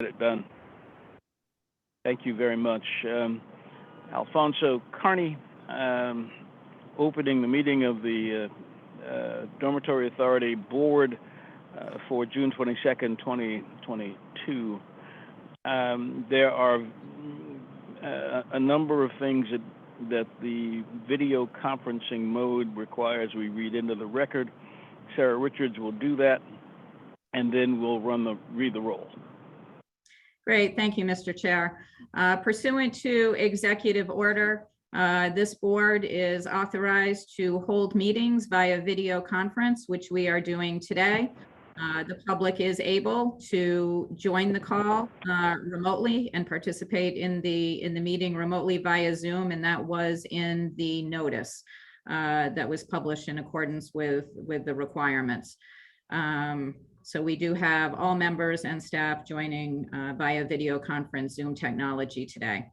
Get it done. Thank you very much. Alfonso Carney, opening the meeting of the Dormitory Authority Board for June 22nd, 2022. There are a number of things that the video conferencing mode requires we read into the record. Sarah Richards will do that, and then we'll read the roll. Great, thank you, Mr. Chair. Pursuant to executive order, this board is authorized to hold meetings via video conference, which we are doing today. The public is able to join the call remotely and participate in the meeting remotely via Zoom, and that was in the notice that was published in accordance with the requirements. So we do have all members and staff joining via video conference Zoom technology today.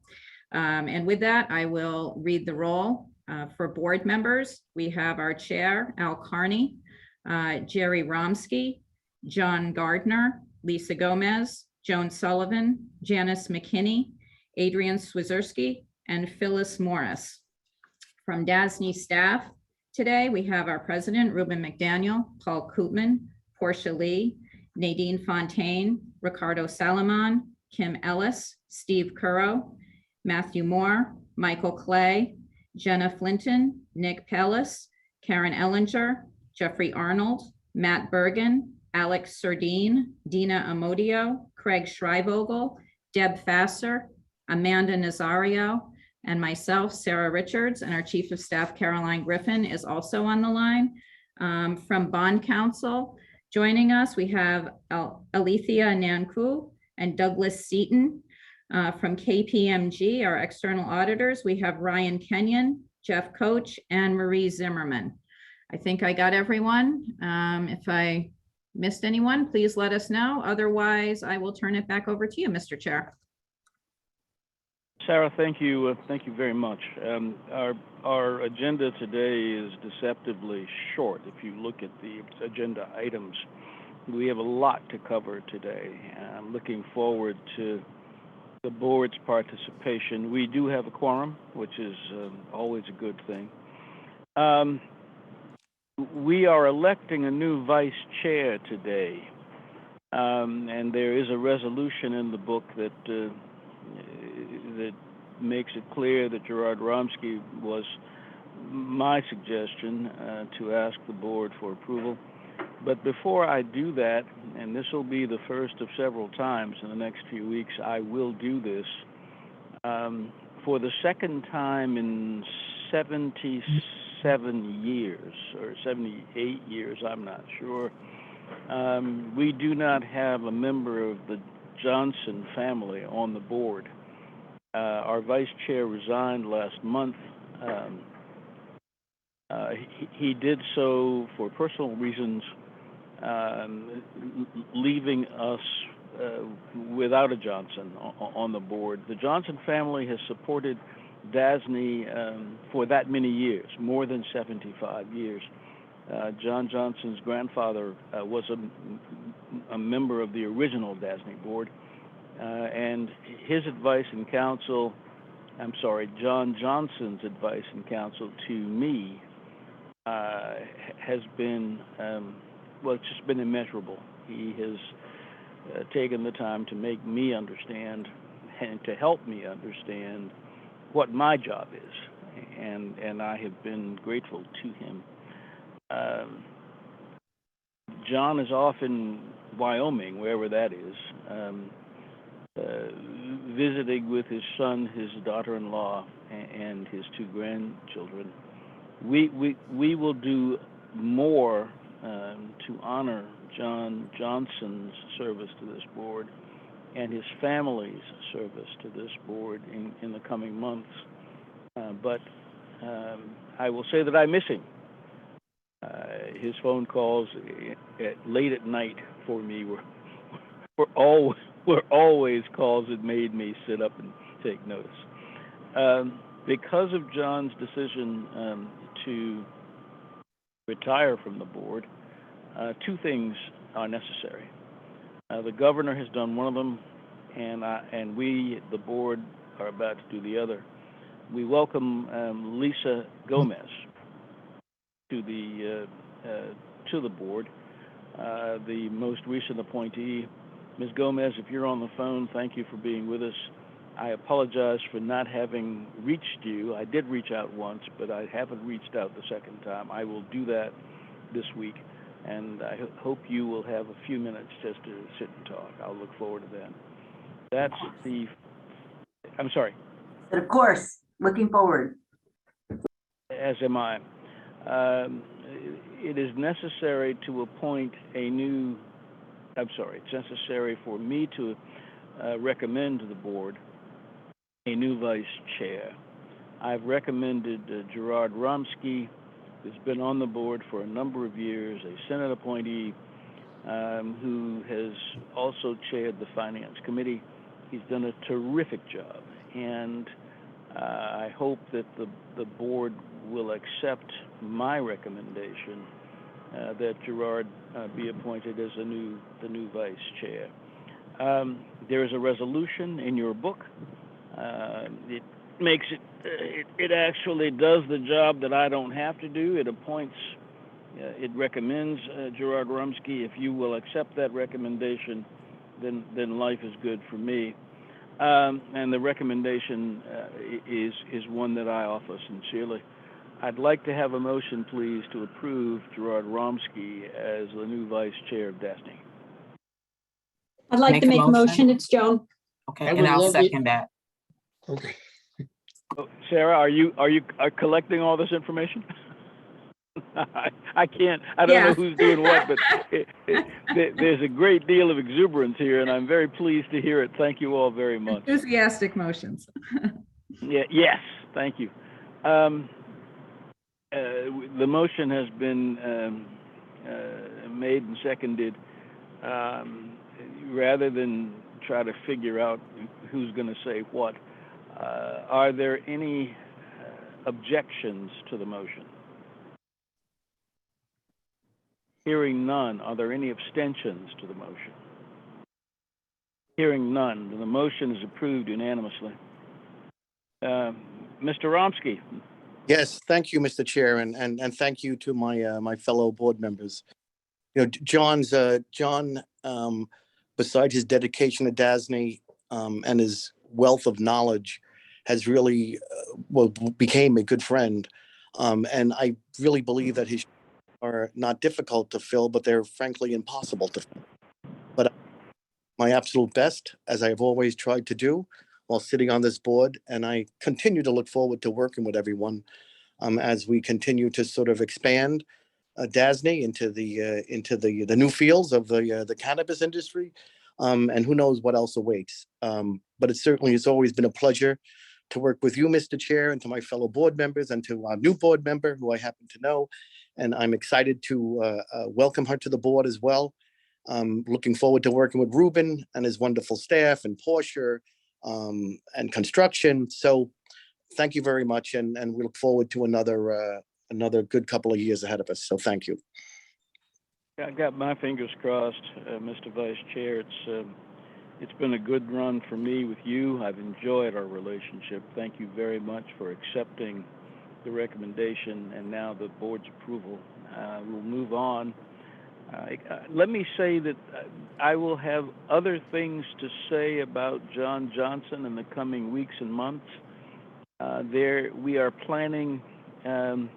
And with that, I will read the roll. For board members, we have our chair, Al Carney, Jerry Romsky, John Gardner, Lisa Gomez, Joan Sullivan, Janice McKinney, Adrian Swizerski, and Phyllis Morris. From DASNY staff today, we have our president, Ruben McDaniel, Paul Koopman, Portia Lee, Nadine Fontaine, Ricardo Salomon, Kim Ellis, Steve Curro, Matthew Moore, Michael Clay, Jenna Flinton, Nick Pellis, Karen Ellinger, Jeffrey Arnold, Matt Bergen, Alex Sardine, Dina Amodio, Craig Schreivogel, Deb Fasser, Amanda Nazario, and myself, Sarah Richards, and our Chief of Staff, Caroline Griffin, is also on the line. From Bond Counsel, joining us, we have Alethea Nanku and Douglas Seaton. From KPMG, our external auditors, we have Ryan Kenyon, Jeff Coach, and Marie Zimmerman. I think I got everyone. If I missed anyone, please let us know. Otherwise, I will turn it back over to you, Mr. Chair. Sarah, thank you very much. Our agenda today is deceptively short. If you look at the agenda items, we have a lot to cover today. I'm looking forward to the board's participation. We do have a quorum, which is always a good thing. We are electing a new vice chair today, and there is a resolution in the book that makes it clear that Gerard Romsky was my suggestion to ask the board for approval. But before I do that, and this will be the first of several times in the next few weeks, I will do this for the second time in 77 years or 78 years, I'm not sure. We do not have a member of the Johnson family on the board. Our vice chair resigned last month. He did so for personal reasons, leaving us without a Johnson on the board. The Johnson family has supported DASNY for that many years, more than 75 years. John Johnson's grandfather was a member of the original DASNY board, and his advice and counsel, John Johnson's advice and counsel to me has been, it's just been immeasurable. He has taken the time to make me understand and to help me understand what my job is, and I have been grateful to him. John is off in Wyoming, wherever that is, visiting with his son, his daughter-in-law, and his two grandchildren. We will do more to honor John Johnson's service to this board and his family's service to this board in the coming months. But I will say that I miss him. His phone calls late at night for me were always calls that made me sit up and take notice. Because of John's decision to retire from the board, two things are necessary. The governor has done one of them, and we, the board, are about to do the other. We welcome Lisa Gomez to the board, the most recent appointee. Ms. Gomez, if you're on the phone, thank you for being with us. I apologize for not having reached you. I did reach out once, but I haven't reached out the second time. I will do that this week, and I hope you will have a few minutes just to sit and talk. I'll look forward to that. That's the, I'm sorry. Of course, looking forward. As am I. It is necessary to appoint a new, it's necessary for me to recommend to the board a new vice chair. I've recommended Gerard Romsky, who's been on the board for a number of years, a Senate appointee who has also chaired the Finance Committee. He's done a terrific job, and I hope that the board will accept my recommendation that Gerard be appointed as the new vice chair. There is a resolution in your book. It makes it actually does the job that I don't have to do. It appoints, it recommends Gerard Rumsky. If you will accept that recommendation, then life is good for me. And the recommendation is one that I offer sincerely. I'd like to have a motion, please, to approve Gerard Romsky as the new vice chair of DASNY. I'd like to make a motion. It's Joan. Okay, and I'll second that. Okay. Oh, Sarah, are you collecting all this information? I can't. I don't know who's doing what, but there's a great deal of exuberance here, and I'm very pleased to hear it. Thank you all very much. Enthusiastic motions. Yeah. Yes. Thank you. The motion has been made and seconded. Rather than try to figure out who's going to say what, are there any objections to the motion? Hearing none, are there any abstentions to the motion? Hearing none, the motion is approved unanimously. Mr. Romsky. Yes, thank you, Mr. Chair, and thank you to my fellow board members. You know, John, besides his dedication to DASNY and his wealth of knowledge, has really became a good friend, and I really believe that his are not difficult to fill, but they're frankly impossible to fill. But my absolute best, as I have always tried to do while sitting on this board, and I continue to look forward to working with everyone as we continue to sort of expand DASNY into the new fields of the cannabis industry, and who knows what else awaits. But it certainly has always been a pleasure to work with you, Mr. Chair, and to my fellow board members, and to our new board member who I happen to know. And I'm excited to welcome her to the board as well. Looking forward to working with Ruben and his wonderful staff, and Portia and construction. So thank you very much, and we look forward to another good couple of years ahead of us. So thank you. I got my fingers crossed, Mr. Vice Chair. It's been a good run for me with you. I've enjoyed our relationship. Thank you very much for accepting the recommendation and now the board's approval. We'll move on. Let me say that I will have other things to say about John Johnson in the coming weeks and months. We are planning an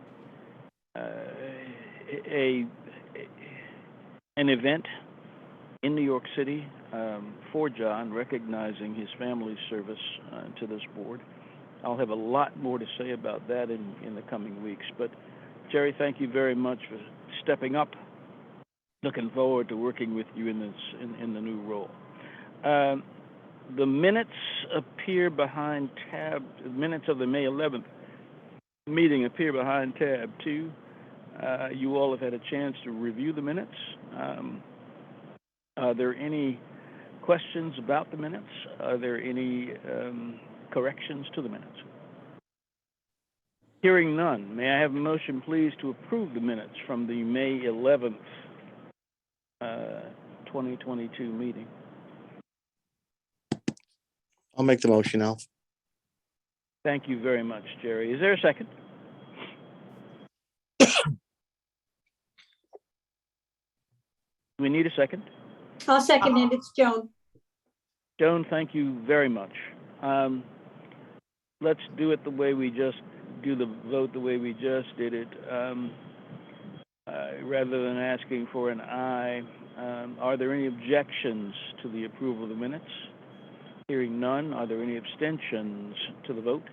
event in New York City for John, recognizing his family's service to this board. I'll have a lot more to say about that in the coming weeks. But Jerry, thank you very much for stepping up. Looking forward to working with you in the new role. The minutes appear behind minutes of the May 11th meeting appear behind tab 2. You all have had a chance to review the minutes. Are there any questions about the minutes? Are there any corrections to the minutes? Hearing none, may I have a motion, please, to approve the minutes from the May 11th, 2022 meeting? I'll make the motion, Al. Thank you very much, Jerry. Is there a second? Do we need a second? I'll second it. It's Joan. Joan, thank you very much. Let's do it the way we just do the vote the way we just did it. Rather than asking for an aye, are there any objections to the approval of the minutes? Hearing none, are there any abstentions to the vote?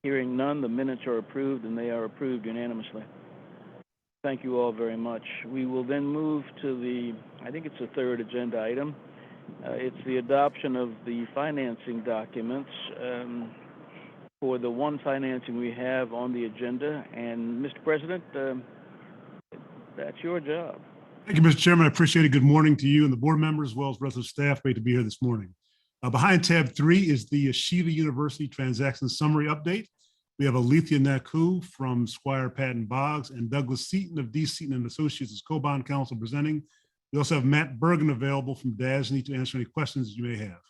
Hearing none, the minutes are approved, and they are approved unanimously. Thank you all very much. We will then move to the, I think it's the third agenda item. It's the adoption of the financing documents for the one financing we have on the agenda. And Mr. President, that's your job. Thank you, Mr. Chairman. I appreciate it. Good morning to you and the board members, as well as rest of the staff. Great to be here this morning. Behind tab 3 is the Yeshiva University transaction summary update. We have Alethea Naku from Squire Patton Boggs and Douglas Seaton of D. Seaton and Associates as co-bond counsel presenting. We also have Matt Bergen available from DASNY to answer any questions you may have.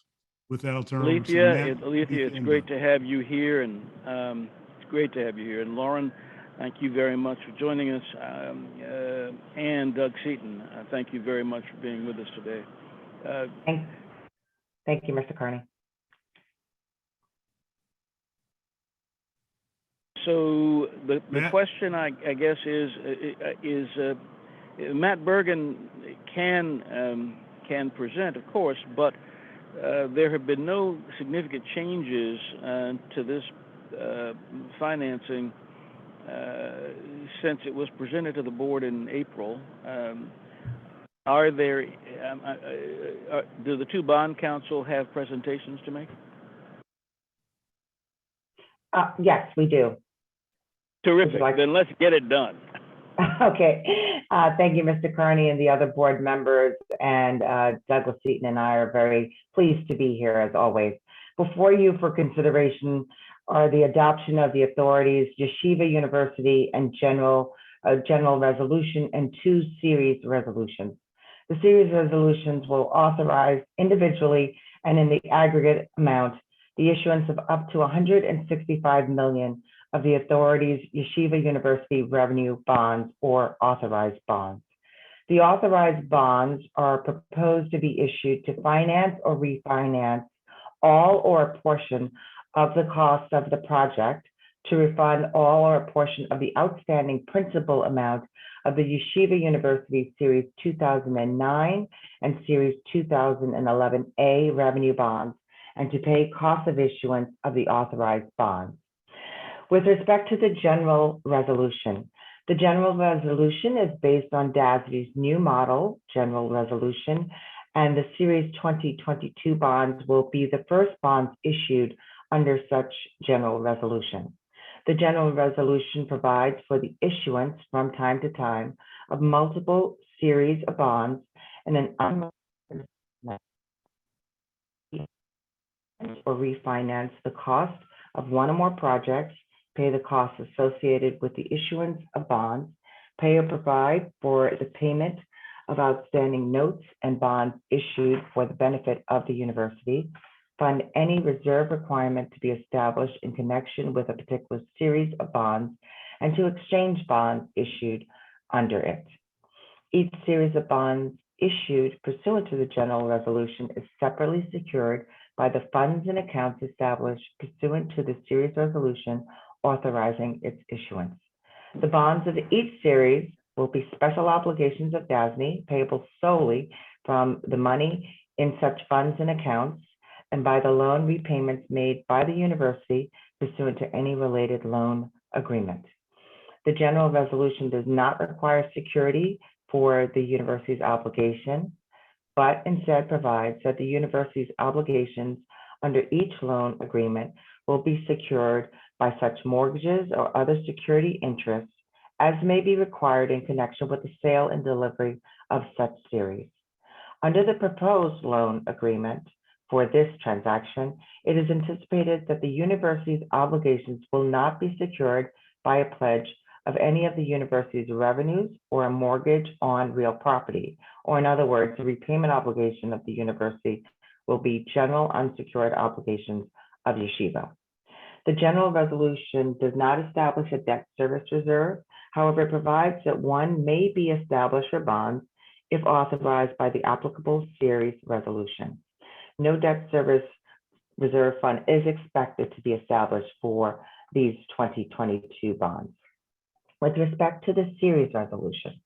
With that, I'll turn over to Matt. Alethea, it's great to have you here, and it's great to have you here. And Lauren, thank you very much for joining us. And Doug Seaton, thank you very much for being with us today. Thank you, Mr. Carney. So the question, I guess, is Matt Bergen can present, of course, but there have been no significant changes to this financing since it was presented to the board in April. Are there? Do the two bond counsel have presentations to make? Yes, we do. Terrific. Then let's get it done. Okay. Thank you, Mr. Carney and the other board members. And Douglas Seaton and I are very pleased to be here as always. Before you for consideration are the adoption of the authorities, Yeshiva University and general resolution and 2 series resolutions. The series resolutions will authorize individually and in the aggregate amount the issuance of up to $165 million of the authority's Yeshiva University revenue bonds or authorized bonds. The authorized bonds are proposed to be issued to finance or refinance all or a portion of the cost of the project, to refund all or a portion of the outstanding principal amount of the Yeshiva University Series 2009 and Series 2011A revenue bonds, and to pay cost of issuance of the authorized bonds. With respect to the general resolution is based on DASNY's new model, general resolution, and the Series 2022 bonds will be the first bonds issued under such general resolution. The general resolution provides for the issuance from time to time of multiple series of bonds and an or refinance the cost of one or more projects, pay the costs associated with the issuance of bonds, pay or provide for the payment of outstanding notes and bonds issued for the benefit of the university, fund any reserve requirement to be established in connection with a particular series of bonds, and to exchange bonds issued under it. Each series of bonds issued pursuant to the general resolution is separately secured by the funds and accounts established pursuant to the series resolution authorizing its issuance. The bonds of each series will be special obligations of DASNY payable solely from the money in such funds and accounts and by the loan repayments made by the university pursuant to any related loan agreement. The general resolution does not require security for the university's obligation, but instead provides that the university's obligations under each loan agreement will be secured by such mortgages or other security interests as may be required in connection with the sale and delivery of such series. Under the proposed loan agreement for this transaction, it is anticipated that the university's obligations will not be secured by a pledge of any of the university's revenues or a mortgage on real property, or in other words, the repayment obligation of the university will be general unsecured obligations of Yeshiva. The general resolution does not establish a debt service reserve. However, it provides that one may be established for bonds if authorized by the applicable series resolution. No debt service reserve fund is expected to be established for these 2022 bonds. With respect to the series resolution,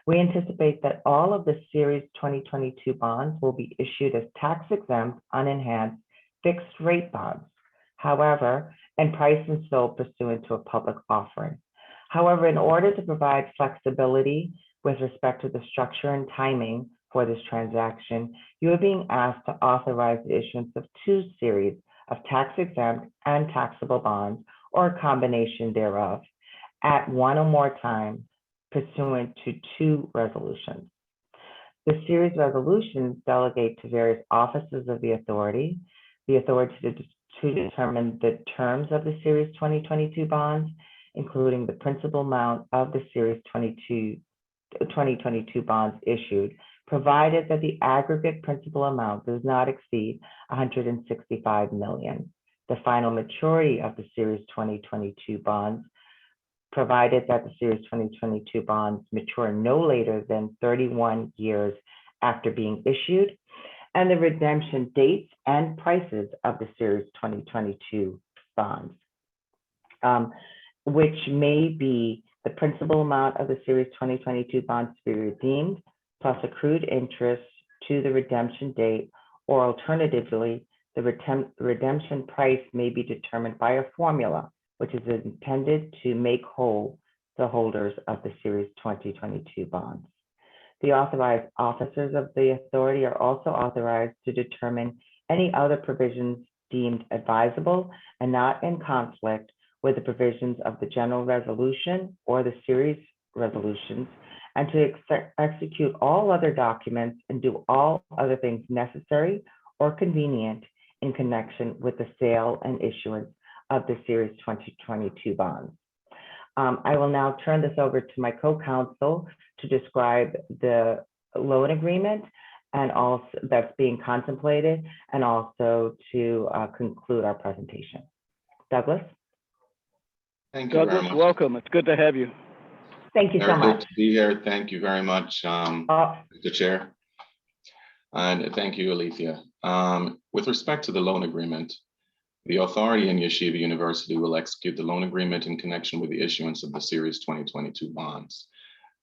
we anticipate that all of the series 2022 bonds will be issued as tax-exempt, unenhanced, fixed-rate bonds. However, and priced and sold pursuant to a public offering. However, in order to provide flexibility with respect to the structure and timing for this transaction, you are being asked to authorize the issuance of two series of tax-exempt and taxable bonds, or a combination thereof, at one or more times pursuant to two resolutions. The series resolutions delegate to various offices of the authority to determine the terms of the Series 2022 bonds, including the principal amount of the Series 2022 bonds issued, provided that the aggregate principal amount does not exceed $165 million. The final maturity of the Series 2022 bonds, provided that the Series 2022 bonds mature no later than 31 years after being issued, and the redemption dates and prices of the Series 2022 bonds, which may be the principal amount of the Series 2022 bonds to be redeemed, plus accrued interest to the redemption date, or alternatively, the redemption price may be determined by a formula, which is intended to make whole the holders of the Series 2022 bonds. The authorized officers of the authority are also authorized to determine any other provisions deemed advisable and not in conflict with the provisions of the general resolution or the series resolutions, and to execute all other documents and do all other things necessary or convenient in connection with the sale and issuance of the Series 2022 bonds. I will now turn this over to my co-counsel to describe the loan agreement and also that's being contemplated, and also to conclude our presentation. Douglas? Thank you very Douglas, much. welcome. It's good to have you. Thank you so Very much. good to be here. Thank you very much, Mr. Chair. And thank you, Alethea. With respect to the loan agreement, the authority in Yeshiva University will execute the loan agreement in connection with the issuance of the Series 2022 bonds.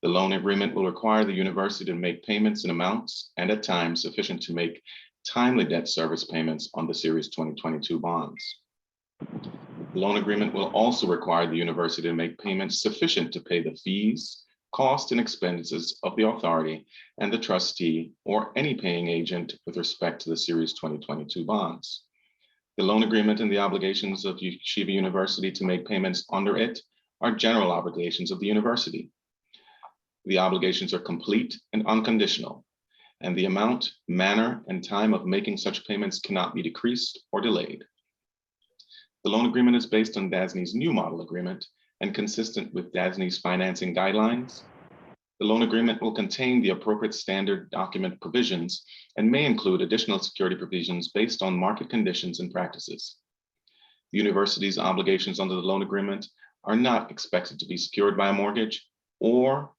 The loan agreement will require the university to make payments in amounts and at times sufficient to make timely debt service payments on the Series 2022 bonds. The loan agreement will also require the university to make payments sufficient to pay the fees, costs, and expenses of the authority and the trustee or any paying agent with respect to the Series 2022 bonds. The loan agreement and the obligations of Yeshiva University to make payments under it are general obligations of the university. The obligations are complete and unconditional, and the amount, manner, and time of making such payments cannot be decreased or delayed. The loan agreement is based on DASNY's new model agreement and consistent with DASNY's financing guidelines. The loan agreement will contain the appropriate standard document provisions and may include additional security provisions based on market conditions and practices. The university's obligations under the loan agreement are not expected to be secured by a mortgage or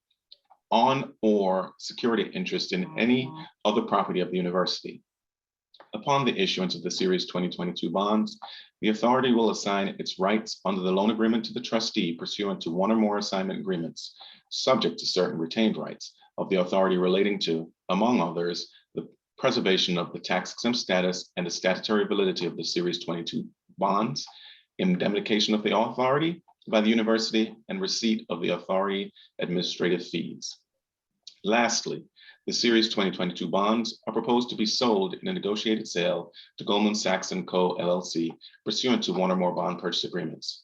security interest in any other property of the university. Upon the issuance of the Series 2022 bonds, the authority will assign its rights under the loan agreement to the trustee pursuant to one or more assignment agreements, subject to certain retained rights of the authority relating to, among others, the preservation of the tax-exempt status and the statutory validity of the Series 22 bonds, indemnification of the authority by the university, and receipt of the authority administrative fees. Lastly, the Series 2022 bonds are proposed to be sold in a negotiated sale to Goldman Sachs & Co. LLC pursuant to one or more bond purchase agreements.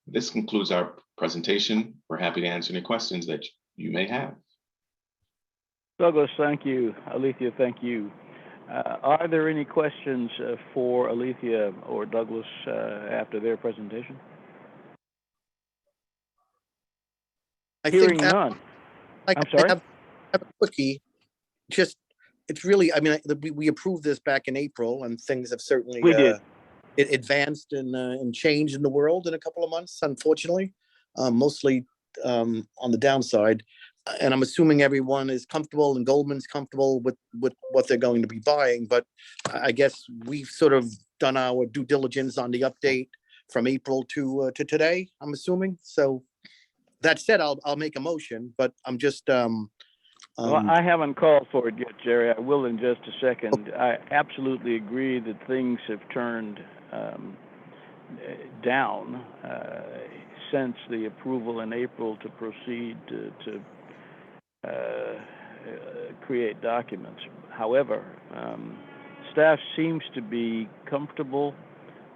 This concludes our presentation. We're happy to answer any questions that you may have. Douglas, thank you. Alethea, thank you. Are there any questions for Alethea or Douglas after their presentation? Hearing none. I'm sorry? I have a quickie. Just it's really, I mean, we approved this back in April, and things have certainly We did. advanced and changed in the world in a couple of months, unfortunately, mostly on the downside. And I'm assuming everyone is comfortable and Goldman's comfortable with what they're going to be buying. But I guess we've sort of done our due diligence on the update from April to today, I'm assuming. So that said, I'll make a motion, but I'm just Well, I haven't called for it yet, Jerry. I will in just a second. I absolutely agree that things have turned down since the approval in April to proceed to create documents. However, staff seems to be comfortable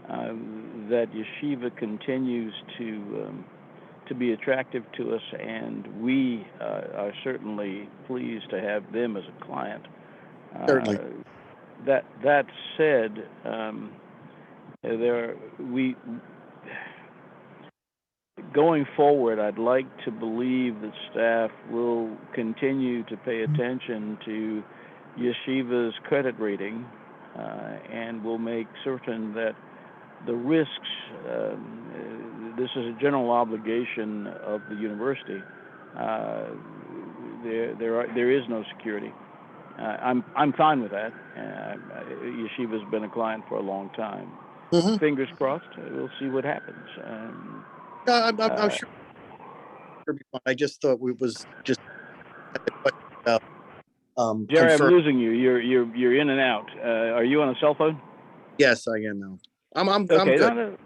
that yeshiva continues to be attractive to us, and we are certainly pleased to have them as a client. Certainly. That said, going forward, I'd like to believe that staff will continue to pay attention to yeshiva's credit rating and will make certain that the risks, this is a general obligation of the university. There is no security. I'm fine with that. Yeshiva's been a client for a long time. Mhm. Fingers crossed. We'll see what happens. I'm sure it'll be fine. I just thought we was just Jerry, I'm confirm. losing you. You're in and out. Are you on a cell phone? Yes, I am now. I'm Okay. good. No.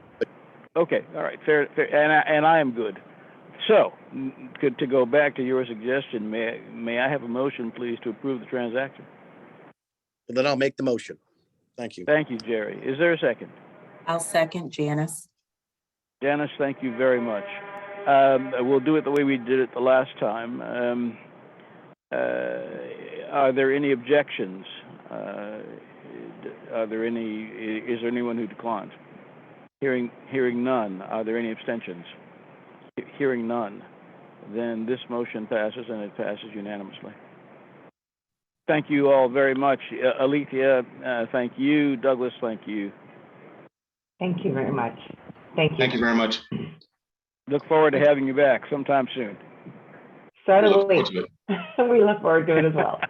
Okay. All right. Fair. And I am good. So, good to go back to your suggestion. May I have a motion, please, to approve the transaction? Well, then I'll make the motion. Thank you. Thank you, Jerry. Is there a second? I'll second, Janice. Janice, thank you very much. We'll do it the way we did it the last time. Are there any objections? Is there anyone who declines? Hearing none. Are there any abstentions? Hearing none. Then this motion passes, and it passes unanimously. Thank you all very much. Alethea, thank you. Douglas, thank you. Thank you very much. Thank you. Thank you very much. Look forward to having you back sometime soon. We look Certainly. forward to it. We look forward to it as well.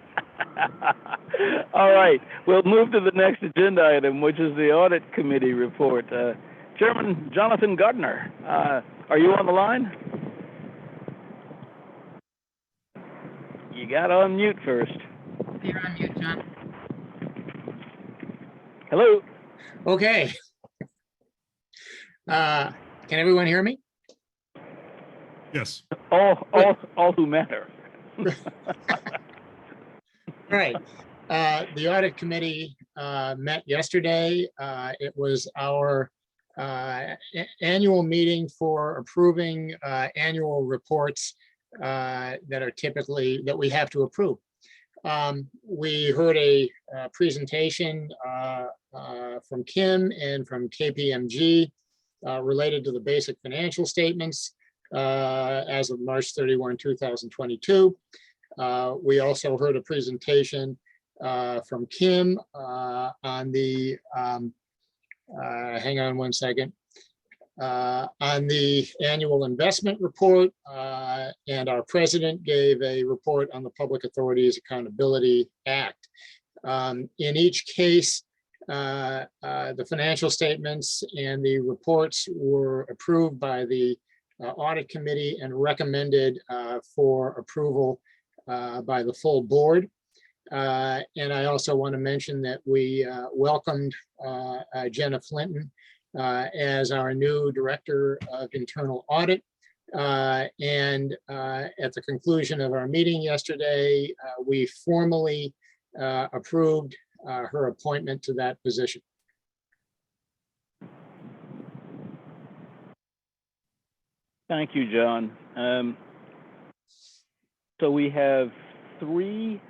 All right, we'll move to the next agenda item, which is the Audit Committee report. Chairman Jonathan Gardner, are you on the line? You got to unmute first. You're on mute, John. Hello. Okay. Can everyone hear me? Yes. All who matter. All right. The audit committee met yesterday. It was our annual meeting for approving annual reports that we have to approve. We heard a presentation from Kim and from KPMG related to the basic financial statements as of March 31, 2022. We also heard a presentation from Kim on the, hang on one second, on the annual investment report, and our president gave a report on the Public Authorities Accountability Act. In each case, the financial statements and the reports were approved by the audit committee and recommended for approval by the full board. And I also want to mention that we welcomed Jenna Flinton as our new Director of Internal Audit. And at the conclusion of our meeting yesterday, we formally approved her appointment to that position. Thank you, John. So we have three.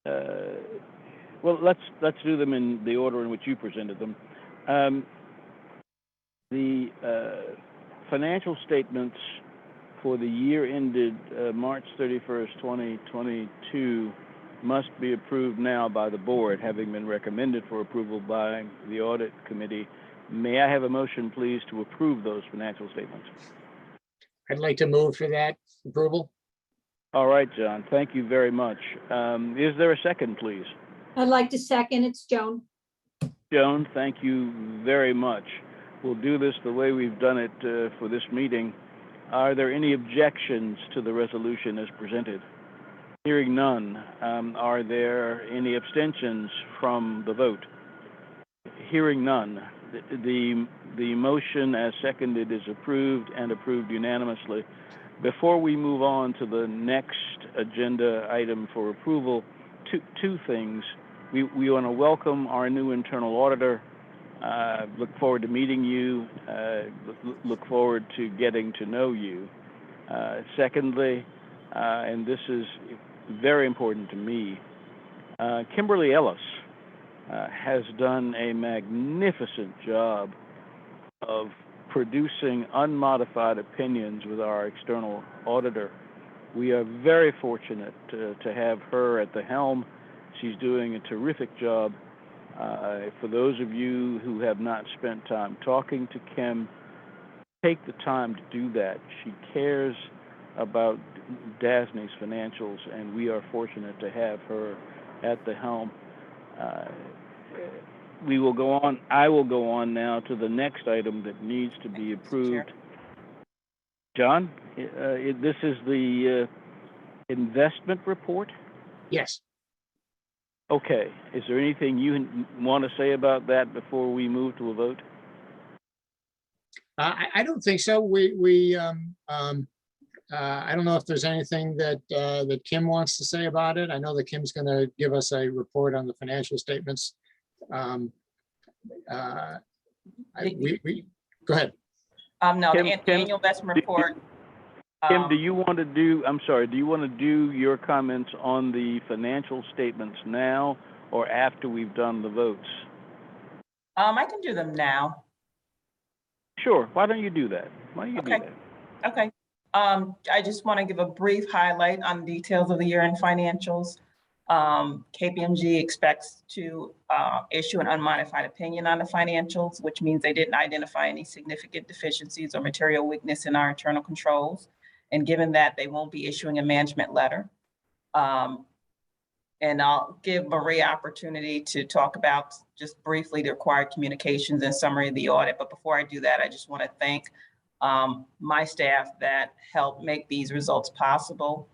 Well, let's do them in the order in which you presented them. The financial statements for the year ended March 31st, 2022 must be approved now by the board, having been recommended for approval by the audit committee. May I have a motion, please, to approve those financial statements? I'd like to move for that approval. All right, John, thank you very much. Is there a second, please? I'd like to second. It's Joan. Joan, thank you very much. We'll do this the way we've done it for this meeting. Are there any objections to the resolution as presented? Hearing none, are there any abstentions from the vote? Hearing none, the motion as seconded is approved and approved unanimously. Before we move on to the next agenda item for approval, two things. We want to welcome our new internal auditor. Look forward to meeting you. Look forward to getting to know you. Secondly, and this is very important to me, Kimberly Ellis has done a magnificent job of producing unmodified opinions with our external auditor. We are very fortunate to have her at the helm. She's doing a terrific job. For those of you who have not spent time talking to Kim, take the time to do that. She cares about DASNY's financials, and we are fortunate to have her at the helm. We will go on. I will go on now to the next item that needs to be approved. John, this is the investment report? Yes. Okay. Is there anything you want to say about that before we move to a vote? I don't think so. I don't know if there's anything that Kim wants to say about it. I know that Kim's going to give us a report on the financial statements. Go ahead. No, Kim, the annual investment report. Kim, do you want to do, I'm sorry, do you want to do your comments on the financial statements now or after we've done the votes? I can do them now. Sure. Why don't you do that? Why don't you do that? Okay. I just want to give a brief highlight on details of the year-end financials. KPMG expects to issue an unmodified opinion on the financials, which means they didn't identify any significant deficiencies or material weakness in our internal controls. And given that, they won't be issuing a management letter. And I'll give Maria opportunity to talk about just briefly the required communications and summary of the audit. But before I do that, I just want to thank my staff that helped make these results possible.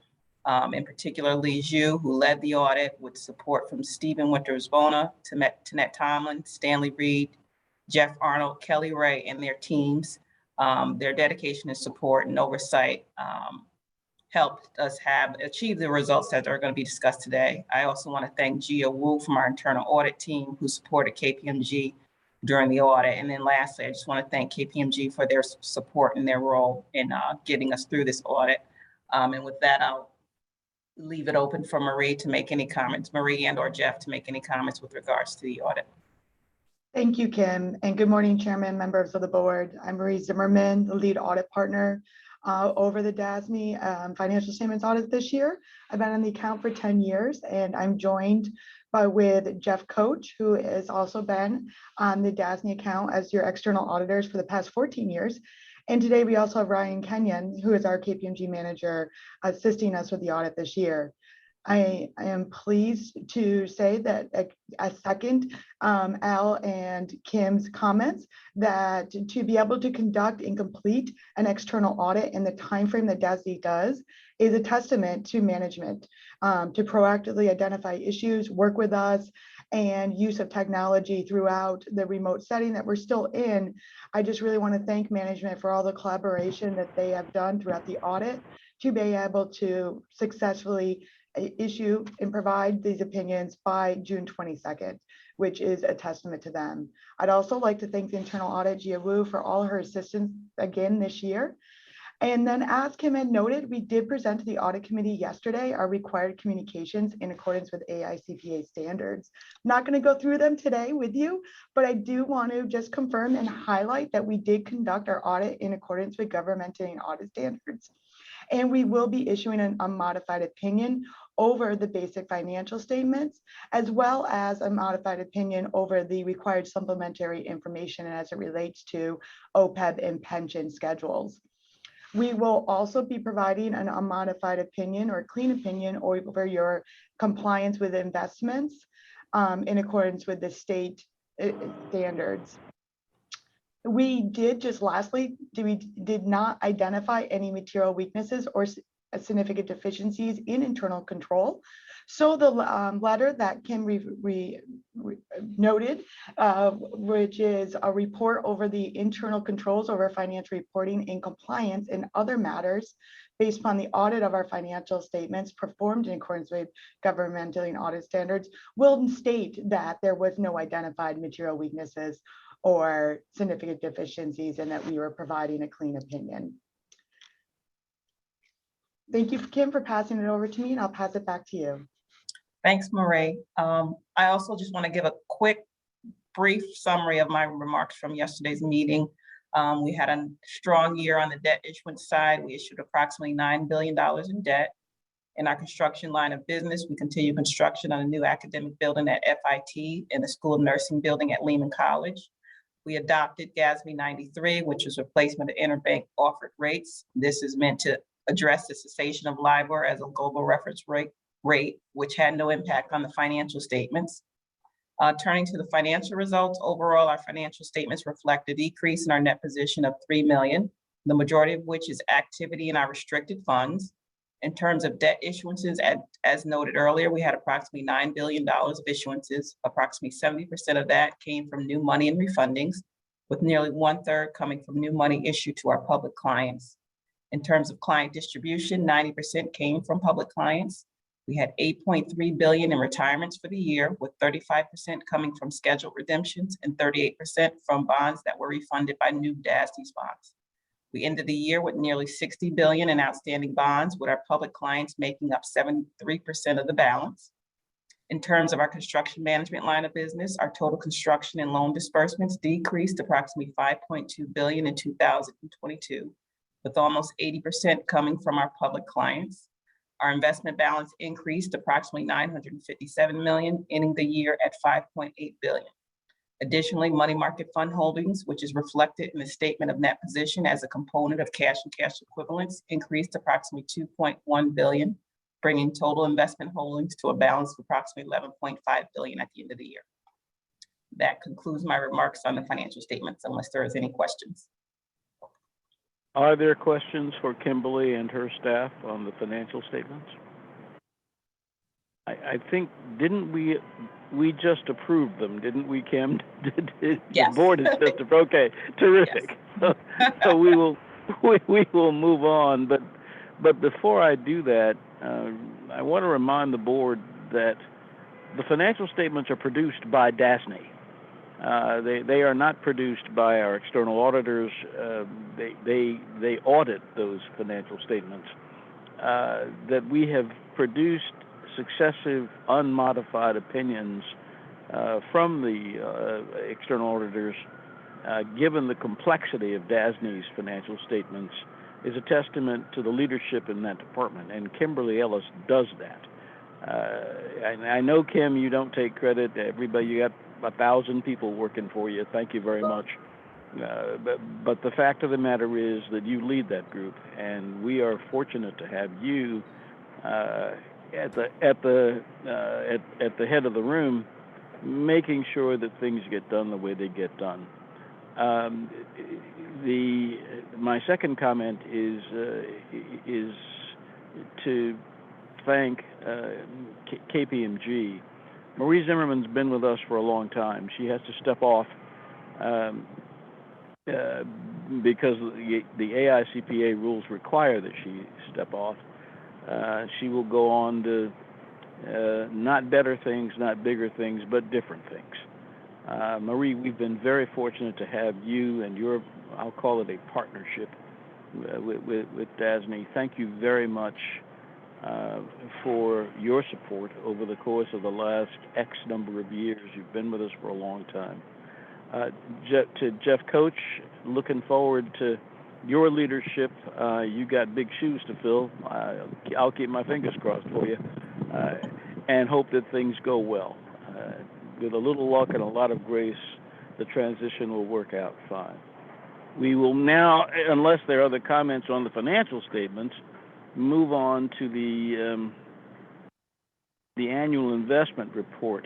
In particular, Lee Zhu, who led the audit with support from Stephen Winters-Bona, Tanette Tomlin, Stanley Reed, Jeff Arnold, Kelly Ray, and their teams. Their dedication and support and oversight helped us achieve the results that are going to be discussed today. I also want to thank Gia Wu from our internal audit team who supported KPMG during the audit. And then lastly, I just want to thank KPMG for their support and their role in getting us through this audit. And with that, I'll leave it open for Marie to make any comments, Marie and or Jeff to make any comments with regards to the audit. Thank you, Kim, and good morning, Chairman, members of the board. I'm Marie Zimmerman, the lead audit partner over the DASNY financial statements audit this year. I've been on the account for 10 years, and I'm joined with Jeff Coach, who has also been on the DASNY account as your external auditors for the past 14 years. And today we also have Ryan Kenyon, who is our KPMG manager, assisting us with the audit this year. I am pleased to say that I second Al and Kim's comments that to be able to conduct and complete an external audit in the timeframe that DASNY does is a testament to management, to proactively identify issues, work with us, and use of technology throughout the remote setting that we're still in. I just really want to thank management for all the collaboration that they have done throughout the audit to be able to successfully issue and provide these opinions by June 22nd, which is a testament to them. I'd also like to thank the internal audit, Gia Wu, for all her assistance again this year. And then as Kim had noted, we did present to the audit committee yesterday our required communications in accordance with AICPA standards. I'm not going to go through them today with you, but I do want to just confirm and highlight that we did conduct our audit in accordance with government and audit standards. And we will be issuing a modified opinion over the basic financial statements, as well as a modified opinion over the required supplementary information as it relates to OPEB and pension schedules. We will also be providing an unmodified opinion or clean opinion over your compliance with investments in accordance with the state standards. We did just lastly, we did not identify any material weaknesses or significant deficiencies in internal control. So the letter that Kim noted, which is a report over the internal controls over financial reporting and compliance and other matters based upon the audit of our financial statements performed in accordance with governmental and audit standards, will state that there was no identified material weaknesses or significant deficiencies and that we were providing a clean opinion. Thank you, Kim, for passing it over to me, and I'll pass it back to you. Thanks, Marie. I also just want to give a quick, brief summary of my remarks from yesterday's meeting. We had a strong year on the debt issuance side. We issued approximately $9 billion in debt. In our construction line of business, we continue construction on a new academic building at FIT and the School of Nursing building at Lehman College. We adopted GASNY 93, which is replacement of interbank offered rates. This is meant to address the cessation of LIBOR as a global reference rate, which had no impact on the financial statements. Turning to the financial results, overall, our financial statements reflect a decrease in our net position of $3 million, the majority of which is activity in our restricted funds. In terms of debt issuances, as noted earlier, we had approximately $9 billion of issuances. Approximately 70% of that came from new money and refundings, with nearly 1/3 coming from new money issued to our public clients. In terms of client distribution, 90% came from public clients. We had $8.3 billion in retirements for the year, with 35% coming from scheduled redemptions and 38% from bonds that were refunded by new DASNY bonds. We ended the year with nearly $60 billion in outstanding bonds, with our public clients making up 73% of the balance. In terms of our construction management line of business, our total construction and loan disbursements decreased approximately $5.2 billion in 2022, with almost 80% coming from our public clients. Our investment balance increased approximately $957 million, ending the year at $5.8 billion. Additionally, money market fund holdings, which is reflected in the statement of net position as a component of cash and cash equivalents, increased approximately $2.1 billion, bringing total investment holdings to a balance of approximately $11.5 billion at the end of the year. That concludes my remarks on the financial statements, unless there is any questions. Are there questions for Kimberly and her staff on the financial statements? I think, didn't we just approve them, didn't we, Kim? Yes. The board is just, okay, terrific. Yes. So we will move on, but before I do that, I want to remind the board that the financial statements are produced by DASNY. They are not produced by our external auditors. They audit those financial statements. That we have produced successive unmodified opinions from the external auditors, given the complexity of DASNY's financial statements, is a testament to the leadership in that department, and Kimberly Ellis does that. I know, Kim, you don't take credit. Everybody, you got 1,000 people working for you. Thank you very much. But the fact of the matter is that you lead that group, and we are fortunate to have you at the head of the room, making sure that things get done the way they get done. My second comment is to thank KPMG. Marie Zimmerman's been with us for a long time. She has to step off because the AICPA rules require that she step off. She will go on to not better things, not bigger things, but different things. Marie, we've been very fortunate to have you and your, I'll call it a partnership with DASNY. Thank you very much for your support over the course of the last X number of years. You've been with us for a long time. To Jeff Coach, looking forward to your leadership. You got big shoes to fill. I'll keep my fingers crossed for you, and hope that things go well. With a little luck and a lot of grace, the transition will work out fine. We will now, unless there are other comments on the financial statements, move on to the annual investment report.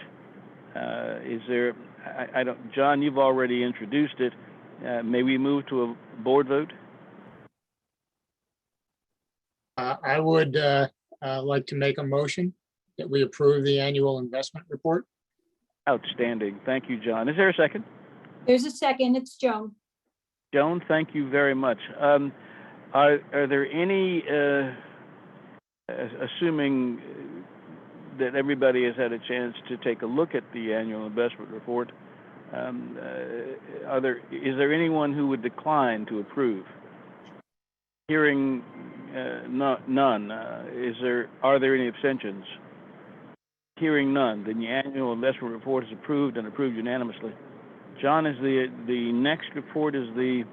Is there? I don't. John, you've already introduced it. May we move to a board vote? I would like to make a motion that we approve the annual investment report. Outstanding. Thank you, John. Is there a second? There's a second. It's Joan. Joan, thank you very much. Are there any, assuming that everybody has had a chance to take a look at the annual investment report, is there anyone who would decline to approve? Hearing none, are there any abstentions? Hearing none, then the annual investment report is approved and approved unanimously. John, is the next report is the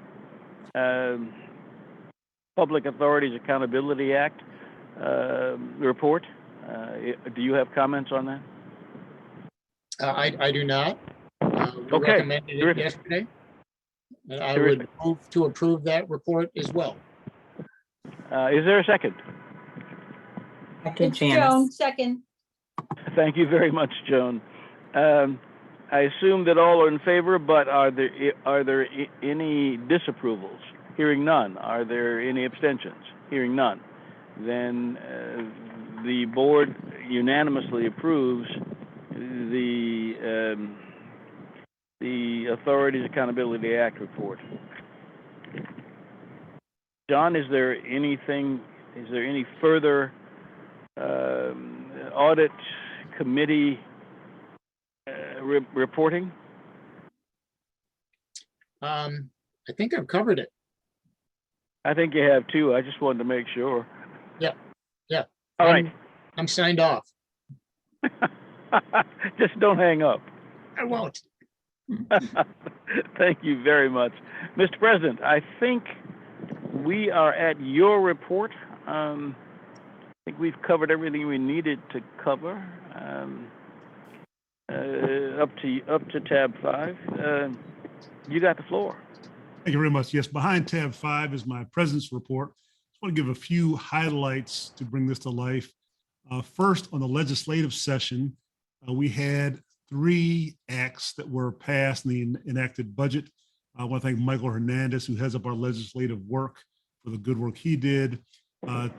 Public Authorities Accountability Act report. Do you have comments on that? I do not. We Okay. recommended it yesterday. And I would move to approve that report as well. Is there a second? Second, It's Joan, second. Thank you very much, Joan. I assume that all are in favor, but are there any disapprovals? Hearing none. Are there any abstentions? Hearing none. Then the board unanimously approves the Authorities Accountability Act report. John, is there any further audit committee reporting? I think I've covered it. I think you have too. I just wanted to make sure. Yeah. All right. I'm signed off. Just don't hang up. I won't. Thank you very much. Mr. President, I think we are at your report. I think we've covered everything we needed to cover. Up to tab 5. You got the floor. Thank you very much. Yes, behind tab 5 is my president's report. I want to give a few highlights to bring this to life. First, on the legislative session, we had 3 acts that were passed in the enacted budget. I want to thank Michael Hernandez, who heads up our legislative work, for the good work he did.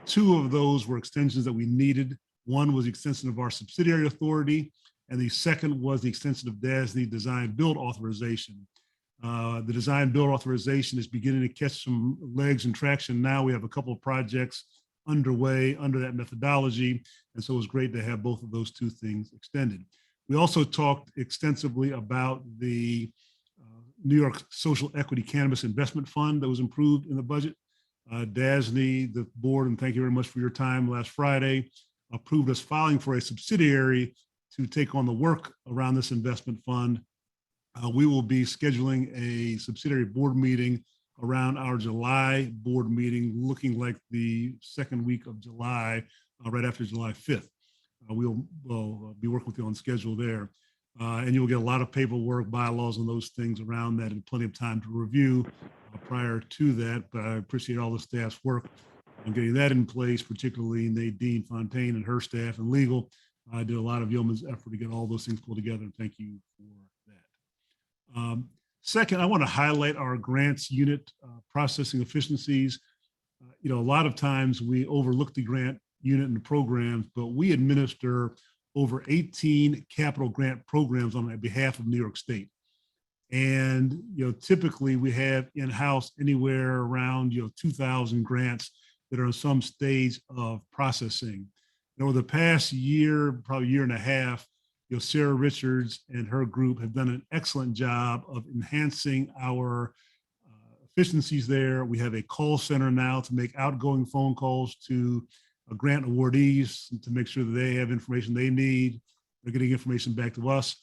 2 of those were extensions that we needed. One was the extension of our subsidiary authority, and the second was the extension of DASNY design build authorization. The design build authorization is beginning to catch some legs and traction now. We have a couple of projects underway under that methodology, and so it was great to have both of those 2 things extended. We also talked extensively about the New York Social Equity Cannabis Investment Fund that was improved in the budget. DASNY, the board, and thank you very much for your time last Friday, approved us filing for a subsidiary to take on the work around this investment fund. We will be scheduling a subsidiary board meeting around our July board meeting, looking like the second week of July, right after July 5th. We'll be working with you on schedule there. And you'll get a lot of paperwork, bylaws, and those things around that, and plenty of time to review prior to that. But I appreciate all the staff's work on getting that in place, particularly Nadine Fontaine and her staff and legal. I did a lot of yeoman's effort to get all those things pulled together, and thank you for that. Second, I want to highlight our grants unit processing efficiencies. A lot of times we overlook the grant unit and the programs, but we administer over 18 capital grant programs on behalf of New York State. And, typically we have in-house anywhere around, 2,000 grants that are in some stage of processing. And over the past year, probably year and a half, Sarah Richards and her group have done an excellent job of enhancing our efficiencies there. We have a call center now to make outgoing phone calls to grant awardees to make sure that they have information they need. They're getting information back to us.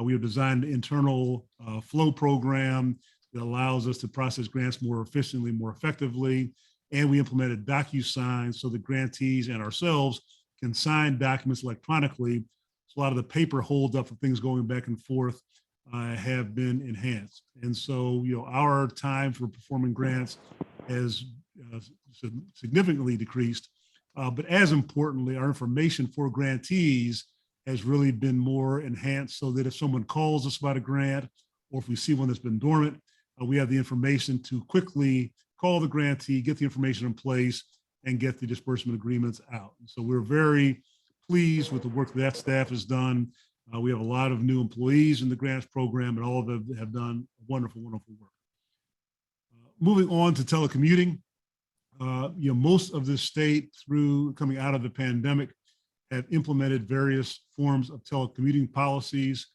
We have designed an internal flow program It allows us to process grants more efficiently, more effectively. And we implemented DocuSign so that grantees and ourselves can sign documents electronically. So a lot of the paper holdup for things going back and forth have been enhanced. And so, our time for performing grants has significantly decreased. But as importantly, our information for grantees has really been more enhanced so that if someone calls us about a grant, or if we see one that's been dormant, we have the information to quickly call the grantee, get the information in place, and get the disbursement agreements out. And so we're very pleased with the work that staff has done. We have a lot of new employees in the grants program, and all of them have done wonderful, wonderful work. Moving on to telecommuting, most of the state through coming out of the pandemic have implemented various forms of telecommuting policies.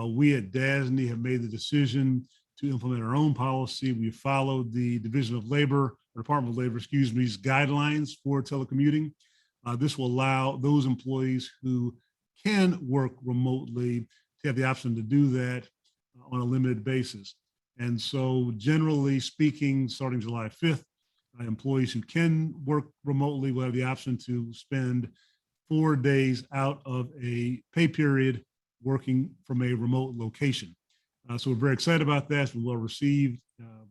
We at DASNY have made the decision to implement our own policy. We followed the Department of Labor, guidelines for telecommuting. This will allow those employees who can work remotely to have the option to do that on a limited basis. And so generally speaking, starting July 5th, employees who can work remotely will have the option to spend 4 days out of a pay period working from a remote location. So we're very excited about that. It's been well received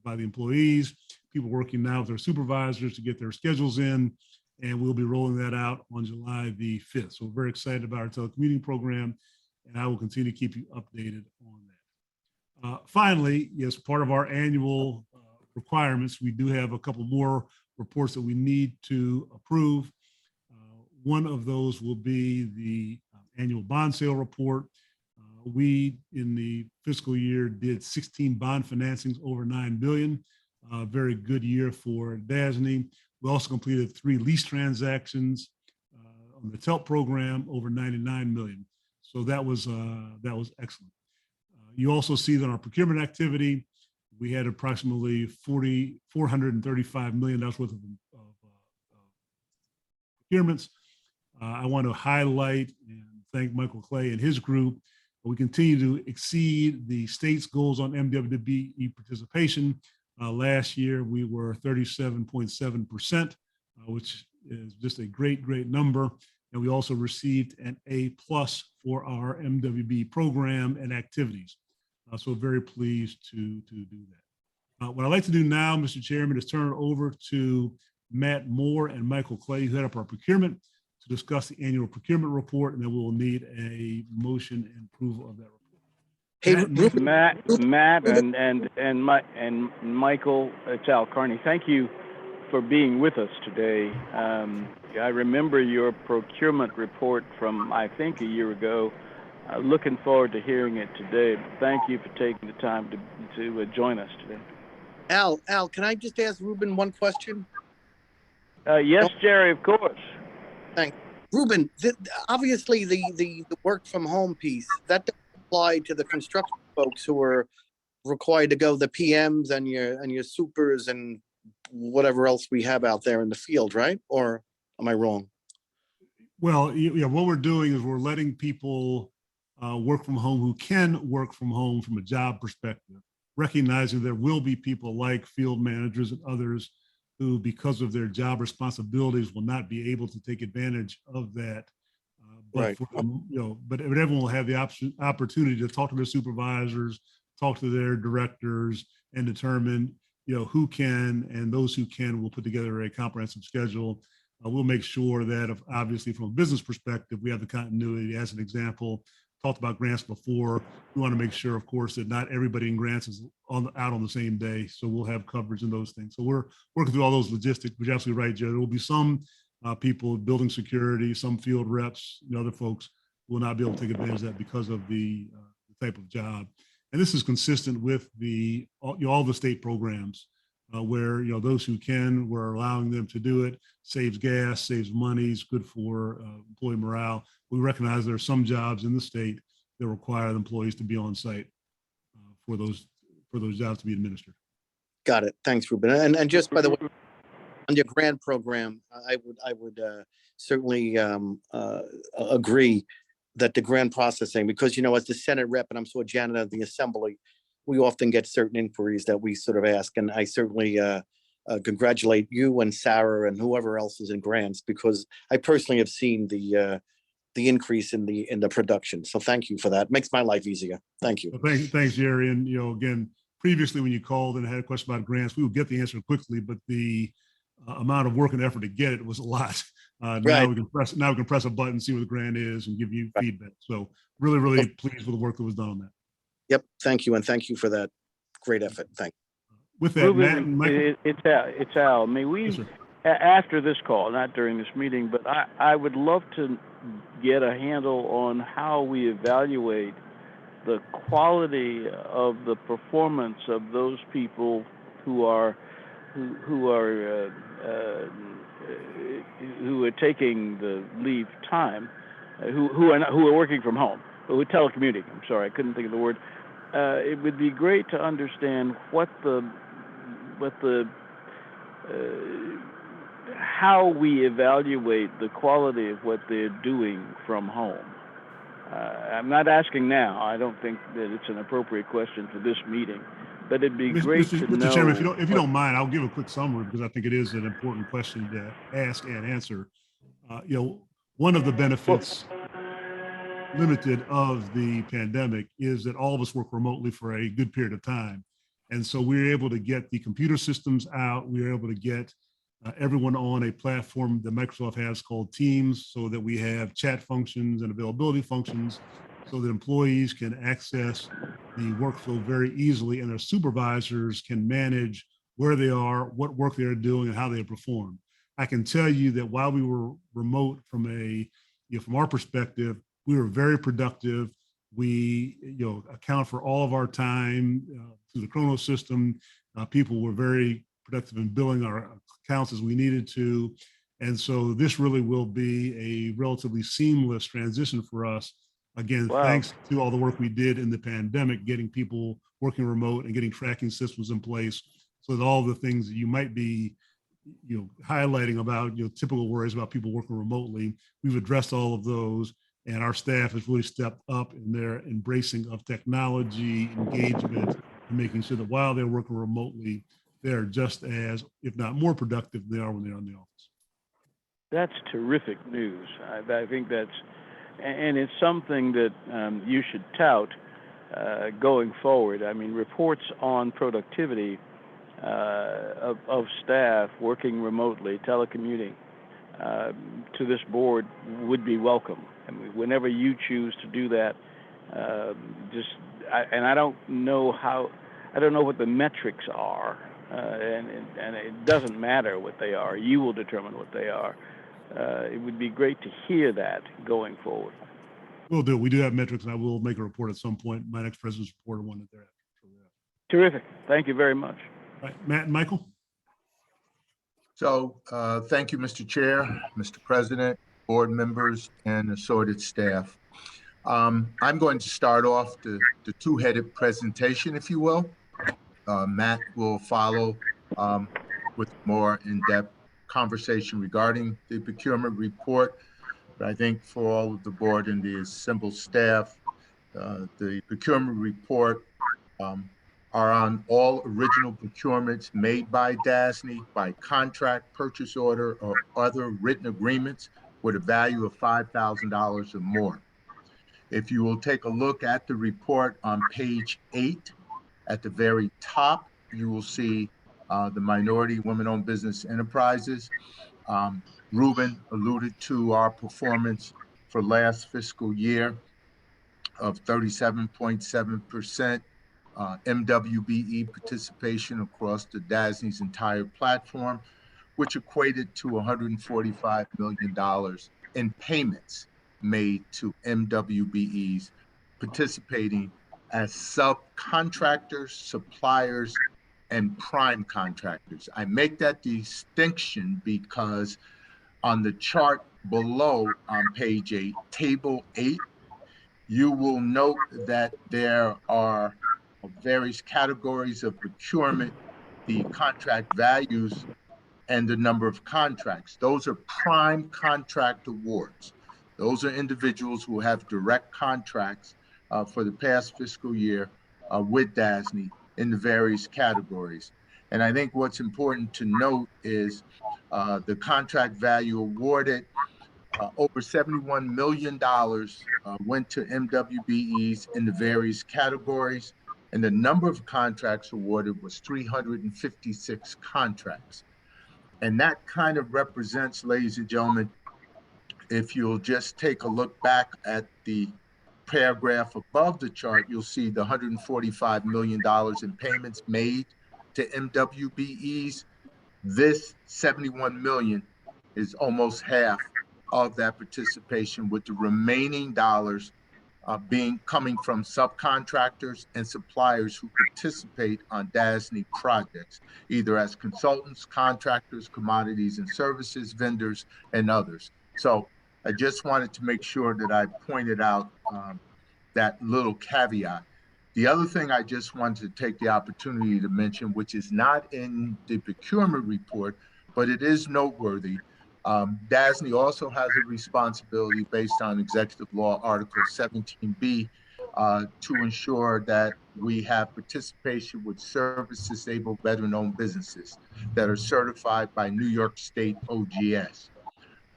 by the employees, people working now with their supervisors to get their schedules in, and we'll be rolling that out on July the 5th. So we're very excited about our telecommuting program, and I will continue to keep you updated on that. Finally, as part of our annual requirements, we do have a couple more reports that we need to approve. One of those will be the annual bond sale report. We, in the fiscal year, did 16 bond financings over $9 billion. Very good year for DASNY. We also completed 3 lease transactions on the TELP program over $99 million. So that was excellent. You also see that on our procurement activity, we had approximately $435 million worth of procurements. I want to highlight and thank Michael Clay and his group. We continue to exceed the state's goals on MWBE participation. Last year, we were 37.7%, which is just a great, great number. And we also received an A+ for our MWBE program and activities. So we're very pleased to do that. What I'd like to do now, Mr. Chairman, is turn it over to Matt Moore and Michael Clay, who head up our procurement, to discuss the annual procurement report, and then we'll need a motion and approval of that report. Hey, Matt and Michael, it's Al Carney. Thank you for being with us today. I remember your procurement report from, I think, a year ago. Looking forward to hearing it today. Thank you for taking the time to join us today. Al, can I just ask Ruben one question? Yes, Jerry, of course. Thanks. Ruben, obviously the work from home piece, that doesn't apply to the construction folks who are required to go, the PMs and your supers and whatever else we have out there in the field, right? Or am I wrong? Well, what we're doing is we're letting people work from home who can work from home from a job perspective, recognizing there will be people like field managers and others who, because of their job responsibilities, will not be able to take advantage of that. But everyone will have the opportunity to talk to their supervisors, talk to their directors, and determine, who can, and those who can will put together a comprehensive schedule. We'll make sure that, obviously, from a business perspective, we have the continuity. As an example, talked about grants before. We want to make sure, of course, that not everybody in grants is out on the same day. So we'll have coverage in those things. So we're working through all those logistics, but you're absolutely right, Joe. There will be some people, building security, some field reps, other folks will not be able to take advantage of that because of the type of job. And this is consistent with all the state programs where, those who can, we're allowing them to do it, saves gas, saves money, is good for employee morale. We recognize there are some jobs in the state that require the employees to be on site for those jobs to be administered. Got it. Thanks, Ruben. And just by the way, on your grant program, I would certainly agree that the grant processing, because as the Senate rep and I'm so a janitor of the Assembly, we often get certain inquiries that we sort of ask, and I certainly congratulate you and Sarah and whoever else is in grants, because I personally have seen the increase in the production. So thank you for that. Makes my life easier. Thank you. Well, thanks, Jerry. And again, previously when you called and had a question about grants, we would get the answer quickly, but the amount of work and effort to get it was a lot. Now Right. we can press a button, see what the grant is, and give you feedback. So really pleased with the work that was done on that. Yep. Thank you, and thank you for that great effort. Thank you. With that, Matt and Michael. It's Al. May we, Yes, sir. after this call, not during this meeting, but I would love to get a handle on how we evaluate the quality of the performance of those people who are taking the leave time, who are working from home, who are telecommuting. I'm sorry, I couldn't think of the word. It would be great to understand how we evaluate the quality of what they're doing from home. I'm not asking now. I don't think that it's an appropriate question for this meeting, but it'd be great to know. Mr. Chairman, if you don't mind, I'll give a quick summary because I think it is an important question to ask and answer. One of the benefits limited of the pandemic is that all of us work remotely for a good period of time. And so we were able to get the computer systems out. We were able to get everyone on a platform that Microsoft has called Teams, so that we have chat functions and availability functions so that employees can access the workflow very easily, and their supervisors can manage where they are, what work they're doing, and how they perform. I can tell you that while we were remote from our perspective, we were very productive. We account for all of our time through the Chronos system. People were very productive in billing our accounts as we needed to. And so this really will be a relatively seamless transition for us. Again, Wow. Thanks to all the work we did in the pandemic, getting people working remote and getting tracking systems in place, so that all the things that you might be highlighting about typical worries about people working remotely, we've addressed all of those. And our staff has really stepped up in their embracing of technology, engagement, and making sure that while they're working remotely, they're just as, if not more productive than they are when they're in the office. That's terrific news. I think and it's something that you should tout going forward. I mean, reports on productivity of staff working remotely, telecommuting, to this board would be welcome. I mean, whenever you choose to do that, I don't know what the metrics are, and it doesn't matter what they are. You will determine what they are. It would be great to hear that going forward. We'll do. We do have metrics, and I will make a report at some point. My next president's report on one that they're at. Terrific. Thank you very much. All right, Matt and Michael. So thank you, Mr. Chair, Mr. President, board members, and assorted staff. I'm going to start off the two-headed presentation, if you will. Matt will follow with more in-depth conversation regarding the procurement report. But I think for all of the board and the assembled staff, the procurement report are on all original procurements made by DASNY by contract, purchase order, or other written agreements with a value of $5,000 or more. If you will take a look at the report on page 8, at the very top, you will see the minority women-owned business enterprises. Ruben alluded to our performance for last fiscal year of 37.7%. MWBE participation across the DASNY's entire platform, which equated to $145 million in payments made to MWBEs participating as subcontractors, suppliers, and prime contractors. I make that distinction because on the chart below on page 8, table 8, you will note that there are various categories of procurement, the contract values, and the number of contracts. Those are prime contract awards. Those are individuals who have direct contracts for the past fiscal year with DASNY in the various categories. And I think what's important to note is the contract value awarded, over $71 million went to MWBEs in the various categories, and the number of contracts awarded was 356 contracts. And that kind of represents, ladies and gentlemen, if you'll just take a look back at the paragraph above the chart, you'll see the $145 million in payments made to MWBEs. This 71 million is almost half of that participation, with the remaining dollars coming from subcontractors and suppliers who participate on DASNY projects, either as consultants, contractors, commodities and services, vendors, and others. So I just wanted to make sure that I pointed out that little caveat. The other thing I just wanted to take the opportunity to mention, which is not in the procurement report, but it is noteworthy. DASNY also has a responsibility based on Executive Law Article 17B to ensure that we have participation with service-disabled veteran-owned businesses that are certified by New York State OGS.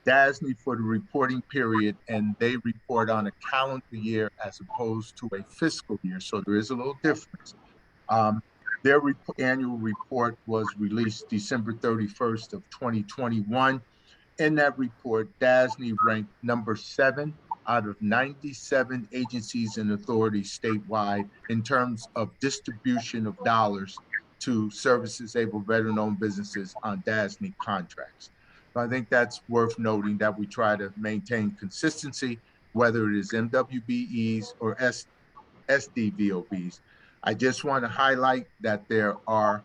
DASNY for the reporting period, and they report on a calendar year as opposed to a fiscal year, so there is a little difference. Their annual report was released December 31st of 2021. In that report, DASNY ranked number 7 out of 97 agencies and authorities statewide in terms of distribution of dollars to service-disabled veteran-owned businesses on DASNY contracts. So I think that's worth noting, that we try to maintain consistency, whether it is MWBEs or SDVOBs. I just want to highlight that there are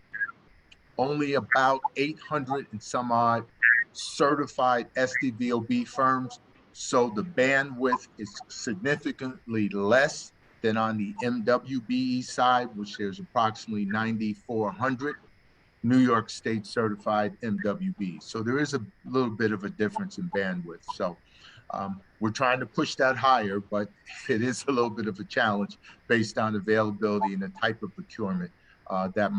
only about 800 and some odd certified SDVOB firms. So the bandwidth is significantly less than on the MWBE side, which there's approximately 9,400 New York State certified MWB. So there is a little bit of a difference in bandwidth. So we're trying to push that higher, but it is a little bit of a challenge based on availability and the type of procurement that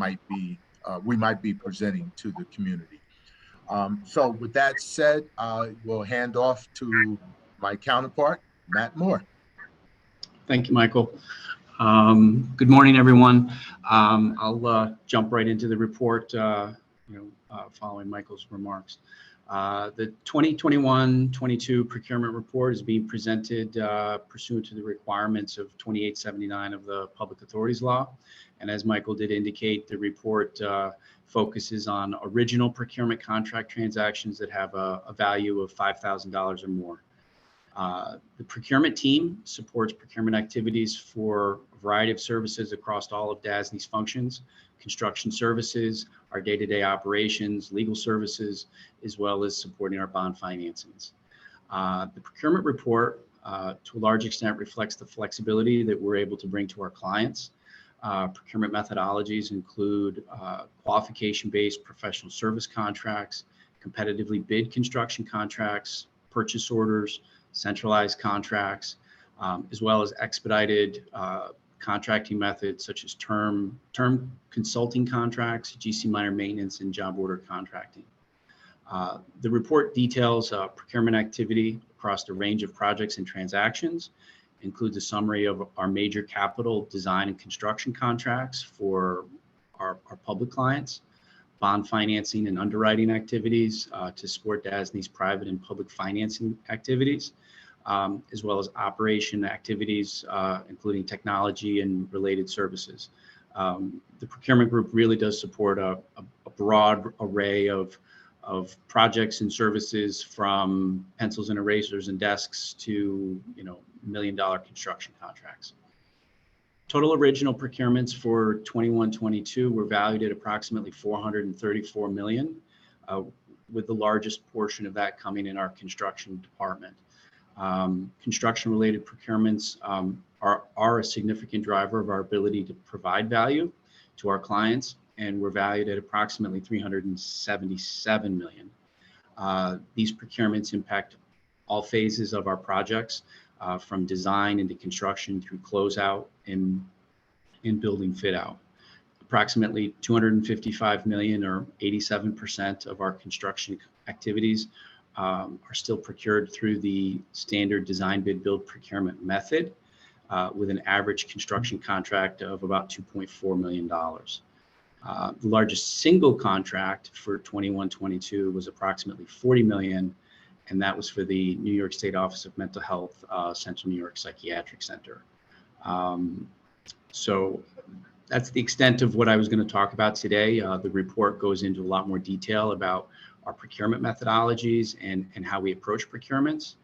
we might be presenting to the community. So with that said, we'll hand off to my counterpart, Matt Moore. Thank you, Michael. Good morning, everyone. I'll jump right into the report, following Michael's remarks. The 2021-22 procurement report is being presented pursuant to the requirements of 2879 of the Public Authorities Law. And as Michael did indicate, the report focuses on original procurement contract transactions that have a value of $5,000 or more. The procurement team supports procurement activities for a variety of services across all of DASNY's functions: construction services, our day-to-day operations, legal services, as well as supporting our bond financings. The procurement report, to a large extent, reflects the flexibility that we're able to bring to our clients. Procurement methodologies include qualification-based professional service contracts, competitively bid construction contracts, purchase orders, centralized contracts, as well as expedited contracting methods such as term consulting contracts, GC minor maintenance, and job order contracting. The report details procurement activity across a range of projects and transactions, includes a summary of our major capital design and construction contracts for our public clients, bond financing and underwriting activities to support DASNY's private and public financing activities, as well as operation activities, including technology and related services. The procurement group really does support a broad array of projects and services, from pencils and erasers and desks to $1 million construction contracts. Total original procurements for 21-22 were valued at approximately $434 million, with the largest portion of that coming in our construction department. Construction-related procurements are a significant driver of our ability to provide value to our clients, and we're valued at approximately $377 million. These procurements impact all phases of our projects, from design into construction through closeout, and in building fit out. Approximately 255 million, or 87% of our construction activities are still procured through the standard design bid build procurement method, with an average construction contract of about $2.4 million. The largest single contract for 21-22 was approximately 40 million, and that was for the New York State Office of Mental Health, Central New York Psychiatric Center. So that's the extent of what I was going to talk about today. The report goes into a lot more detail about our procurement methodologies and how we approach procurements.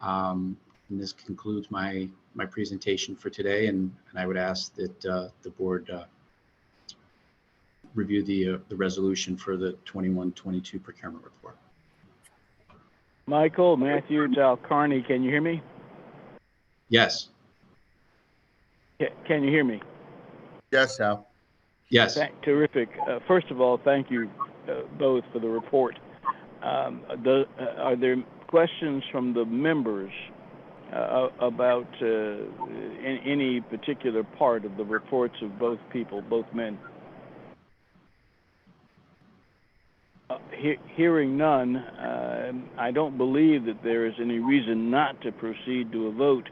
And this concludes my presentation for today, and I would ask that the board review the resolution for the 21-22 procurement report. Michael, Matthew, it's Al Carney. Can you hear me? Yes. Can you hear me? Yes, Al. Yes. Terrific. First of all, thank you both for the report. Are there questions from the members about any particular part of the reports of both people, both men? Hearing none, I don't believe that there is any reason not to proceed to a vote.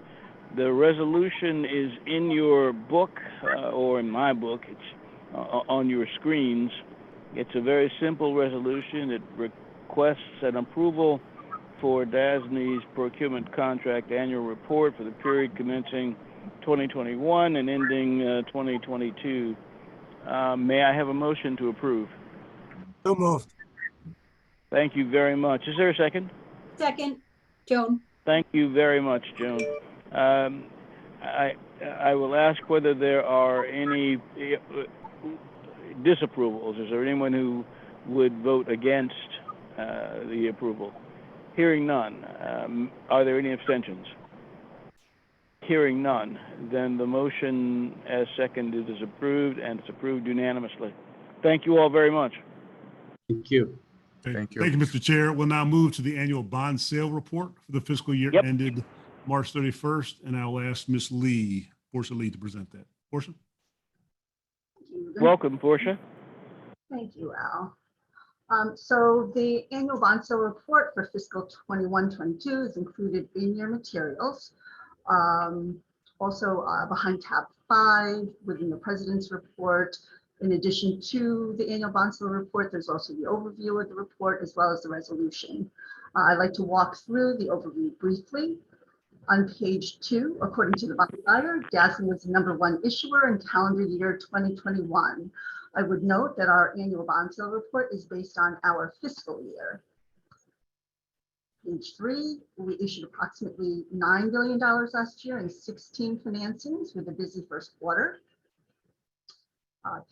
The resolution is in your book, or in my book. It's on your screens. It's a very simple resolution. It requests an approval for DASNY's procurement contract annual report for the period commencing 2021 and ending 2022. May I have a motion to approve? So moved. Thank you very much. Is there a second? Second, Joan. Thank you very much, Joan. I will ask whether there are any disapprovals. Is there anyone who would vote against the approval? Hearing none. Are there any abstentions? Hearing none. Then the motion as seconded is approved, and it's approved unanimously. Thank you all very much. Thank you. Thank you. Thank you, Mr. Chair. We'll now move to the annual bond sale report for the fiscal year ended March 31st, and I'll ask Ms. Lee, Portia Lee, to present that. Portia? Welcome, Portia. Thank you, Al. So the annual bond sale report for fiscal 21-22 is included in your materials. Also behind tab 5 within the President's report. In addition to the annual bond sale report, there's also the overview of the report as well as the resolution. I'd like to walk through the overview briefly. On page 2, according to the bond buyer, DASNY was the #1 issuer in calendar year 2021. I would note that our annual bond sale report is based on our fiscal year. Page 3, we issued approximately $9 billion last year in 16 financings with a busy first quarter.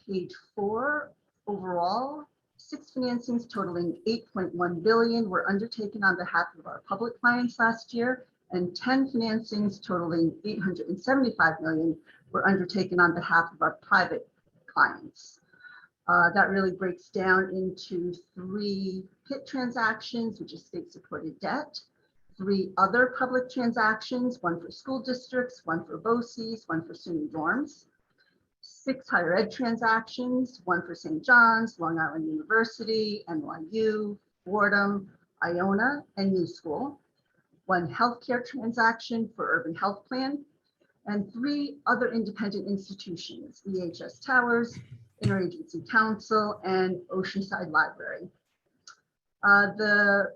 Page 4, overall, 6 financings totaling $8.1 billion were undertaken on behalf of our public clients last year, and 10 financings totaling $875 million were undertaken on behalf of our private clients. That really breaks down into 3 PIT transactions, which is state-supported debt, 3 other public transactions, 1 for school districts, 1 for BOCES, 1 for SUNY dorms, 6 higher ed transactions, 1 for St. John's, Long Island University, NYU, Fordham, Iona, and New School, 1 healthcare transaction for Urban Health Plan, and 3 other independent institutions, EHS Towers, Interagency Council, and Oceanside Library. The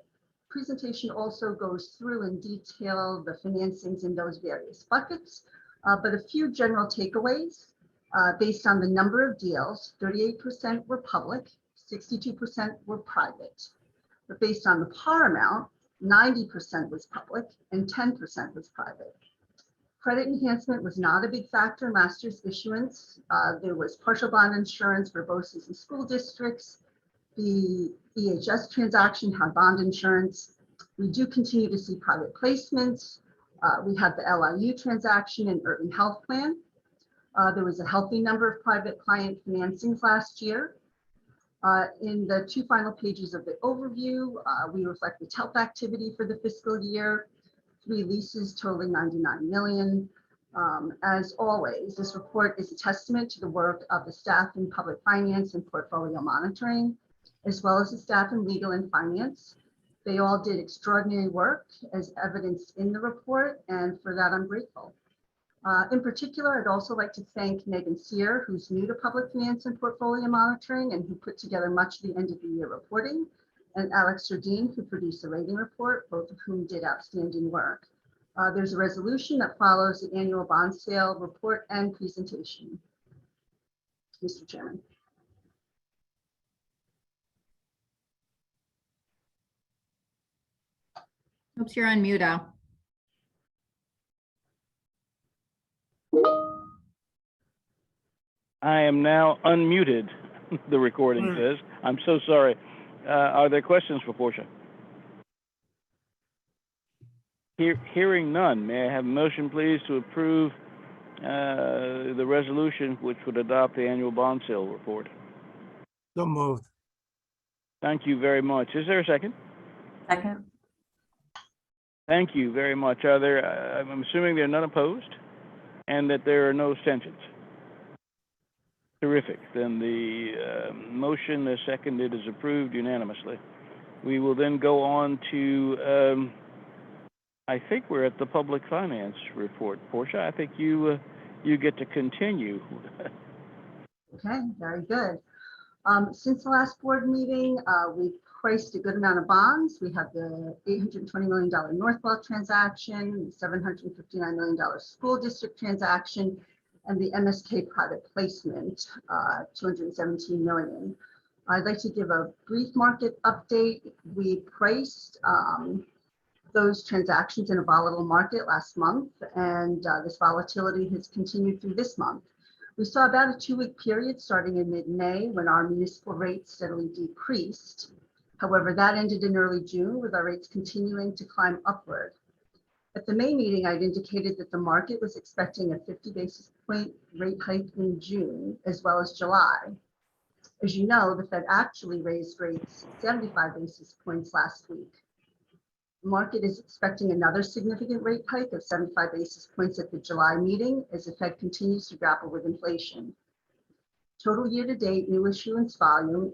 presentation also goes through in detail the financings in those various buckets, but a few general takeaways. Based on the number of deals, 38% were public, 62% were private. But based on the par amount, 90% was public and 10% was private. Credit enhancement was not a big factor in last year's issuance. There was partial bond insurance for BOCES and school districts. The EHS transaction had bond insurance. We do continue to see private placements. We had the LIU transaction and Urban Health Plan. There was a healthy number of private client financings last year. In the 2 final pages of the overview, we reflect the TELP activity for the fiscal year, 3 leases totaling $99 million, As always, this report is a testament to the work of the staff in public finance and portfolio monitoring, as well as the staff in legal and finance. They all did extraordinary work as evidenced in the report, and for that I'm grateful. In particular, I'd also like to thank Megan Sear, who's new to public finance and portfolio monitoring and who put together much of the end of the year reporting, and Alex Sardine, who produced the rating report, both of whom did outstanding work. There's a resolution that follows the annual bond sale report and presentation. Mr. Chairman. Oops, you're on mute, Al. I am now unmuted, the recording says. I'm so sorry. Are there questions for Portia? Hearing none, may I have a motion, please, to approve the resolution which would adopt the annual bond sale report? So moved. Thank you very much. Is there a second? Second. Thank you very much. Are there, I'm assuming there are none opposed and that there are no abstentions. Terrific. Then the motion as seconded is approved unanimously. We will then go on to, I think we're at the public finance report. Portia, I think you get to continue. Okay, very good. Since the last board meeting, we've priced a good amount of bonds. We have the $820 million Northwell transaction, $759 million school district transaction, and the MSK private placement, $217 million. I'd like to give a brief market update. We priced those transactions in a volatile market last month, and this volatility has continued through this month. We saw about a 2-week period starting in mid-May when our municipal rates steadily decreased. However, that ended in early June with our rates continuing to climb upward. At the May meeting, I'd indicated that the market was expecting a 50 basis point rate hike in June, as well as July. As you know, the Fed actually raised rates 75 basis points last week. The market is expecting another significant rate hike of 75 basis points at the July meeting as the Fed continues to grapple with inflation. Total year-to-date new issuance volume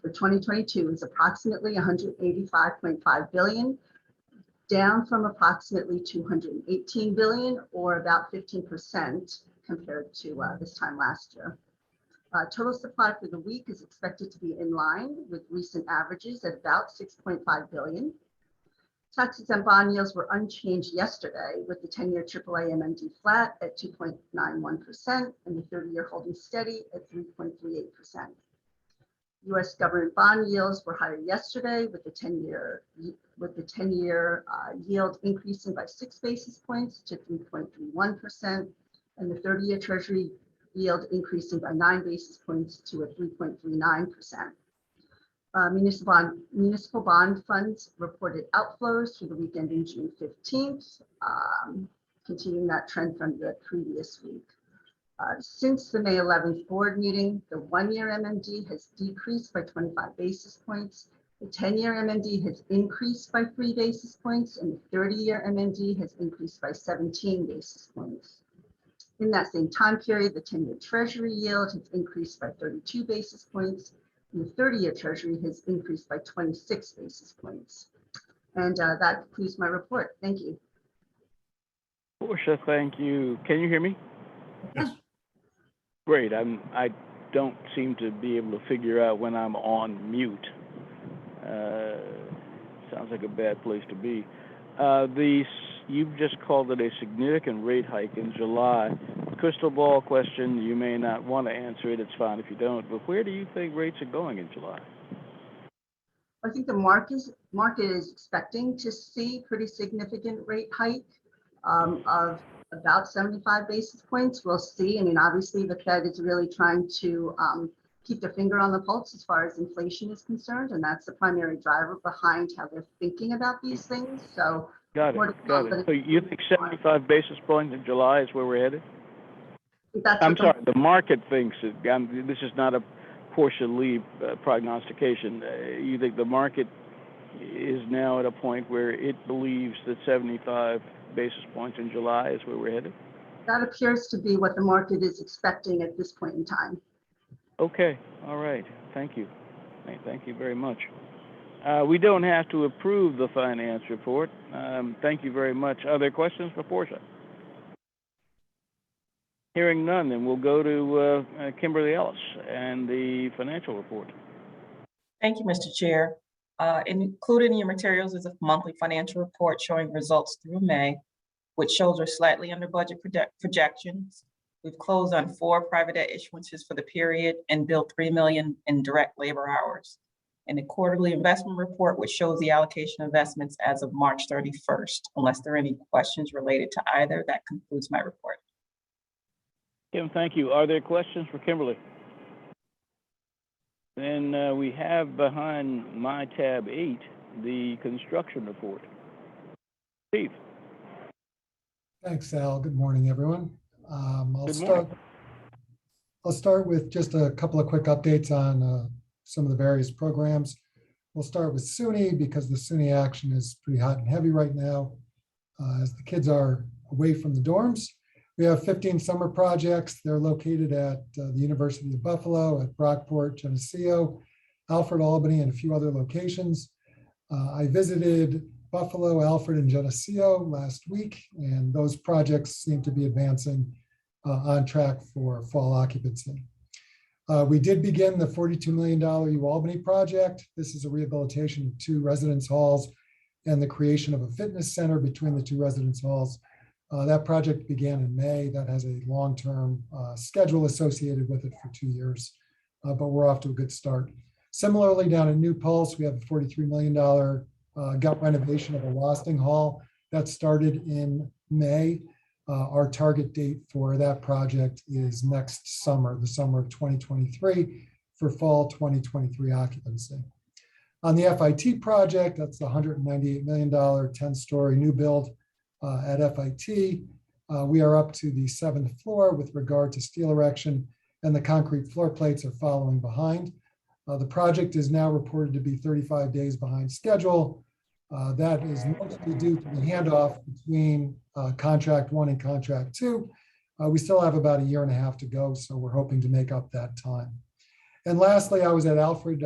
for 2022 is approximately $185.5 billion, down from approximately $218 billion, or about 15% compared to this time last year. Total supply for the week is expected to be in line with recent averages at about $6.5 billion. Tax-exempt bond yields were unchanged yesterday, with the 10-year AAA MMD flat at 2.91% and the 30-year holding steady at 3.38%. U.S. government bond yields were higher yesterday, with the 10-year yield increasing by 6 basis points to 3.31%, and the 30-year Treasury yield increasing by 9 basis points to a 3.39%. Municipal bond funds reported outflows through the week ending June 15th, continuing that trend from the previous week. Since the May 11th board meeting, the 1-year MMD has decreased by 25 basis points, the 10-year MMD has increased by 3 basis points, and the 30-year MMD has increased by 17 basis points. In that same time period, the 10-year Treasury yield has increased by 32 basis points, and the 30-year Treasury has increased by 26 basis points. And that concludes my report. Thank you. Portia, thank you. Can you hear me? Yes. Great. I don't seem to be able to figure out when I'm on mute. Sounds like a bad place to be. You've just called it a significant rate hike in July. Crystal ball question, you may not want to answer it. It's fine if you don't. But where do you think rates are going in July? I think the market is expecting to see pretty significant rate hike of about 75 basis points. We'll see. I mean, obviously, the Fed is really trying to keep their finger on the pulse as far as inflation is concerned, and that's the primary driver behind how they're thinking about these things. So, got it. So you think 75 basis points in July is where we're headed? I'm sorry, the market thinks it. This is not a Portia Lee prognostication. You think the market is now at a point where it believes that 75 basis points in July is where we're headed? That appears to be what the market is expecting at this point in time. Okay, all right, thank you. Thank you very much. We don't have to approve the finance report. Thank you very much. Are there questions for Portia? Hearing none, then we'll go to Kimberly Ellis and the financial report. Thank you, Mr. Chair. Included in your materials is a monthly financial report showing results through May, which shows are slightly under budget projections. We've closed on 4 private debt issuances for the period and billed $3 million in direct labor hours. And the quarterly investment report, which shows the allocation of investments as of March 31st. Unless there are any questions related to either, that concludes my report. Kim, thank you. Are there questions for Kimberly? Then we have behind my tab 8, the construction report. Steve. Thanks, Al. Good morning, everyone. Good morning. I'll start with just a couple of quick updates on some of the various programs. We'll start with SUNY because the SUNY action is pretty hot and heavy right now as the kids are away from the dorms. We have 15 summer projects. They're located at the University of Buffalo, at Brockport, Geneseo, Alfred, Albany, and a few other locations. I visited Buffalo, Alfred, and Geneseo last week, and those projects seem to be advancing on track for fall occupancy. We did begin the $42 million UAlbany project. This is a rehabilitation of 2 residence halls and the creation of a fitness center between the 2 residence halls. That project began in May. That has a long-term schedule associated with it for 2 years, but we're off to a good start. Similarly, down in New Paltz, we have a $43 million gut renovation of a Wasting Hall that started in May. Our target date for that project is next summer, the summer of 2023, for fall 2023 occupancy. On the FIT project, that's the $198 million 10-story new build at FIT. We are up to the 7th floor with regard to steel erection, and the concrete floor plates are following behind. The project is now reported to be 35 days behind schedule. That is mostly due to the handoff between contract 1 and contract 2. We still have about a year and a half to go, so we're hoping to make up that time. And lastly, I was at Alfred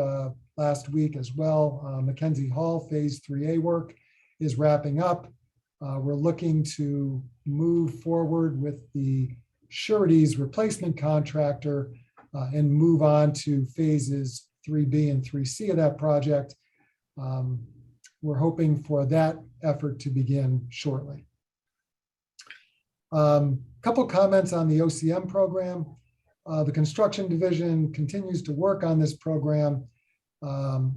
last week as well. Mackenzie Hall Phase 3A work is wrapping up. We're looking to move forward with the sureties replacement contractor and move on to phases 3B and 3C of that project. We're hoping for that effort to begin shortly. Couple comments on the OCM program. The construction division continues to work on this program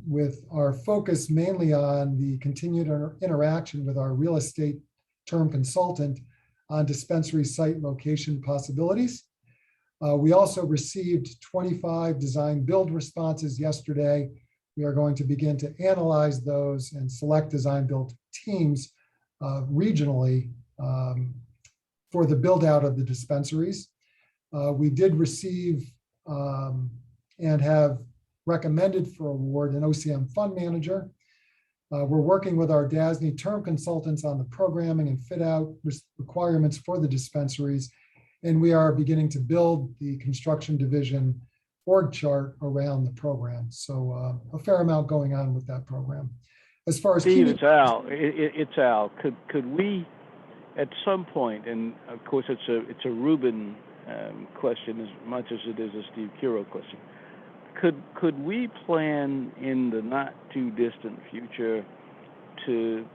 with our focus mainly on the continued interaction with our real estate term consultant on dispensary site location possibilities. We also received 25 design build responses yesterday. We are going to begin to analyze those and select design build teams regionally for the build out of the dispensaries. We did receive and have recommended for award an OCM fund manager. We're working with our DASNY term consultants on the programming and fit out requirements for the dispensaries. And we are beginning to build the construction division org chart around the program. So a fair amount going on with that program. As far as Steve, it's Al. It's Al. Could we, at some point, and of course it's a Ruben question as much as it is a Steve Kiro question. Could we plan in the not too distant future to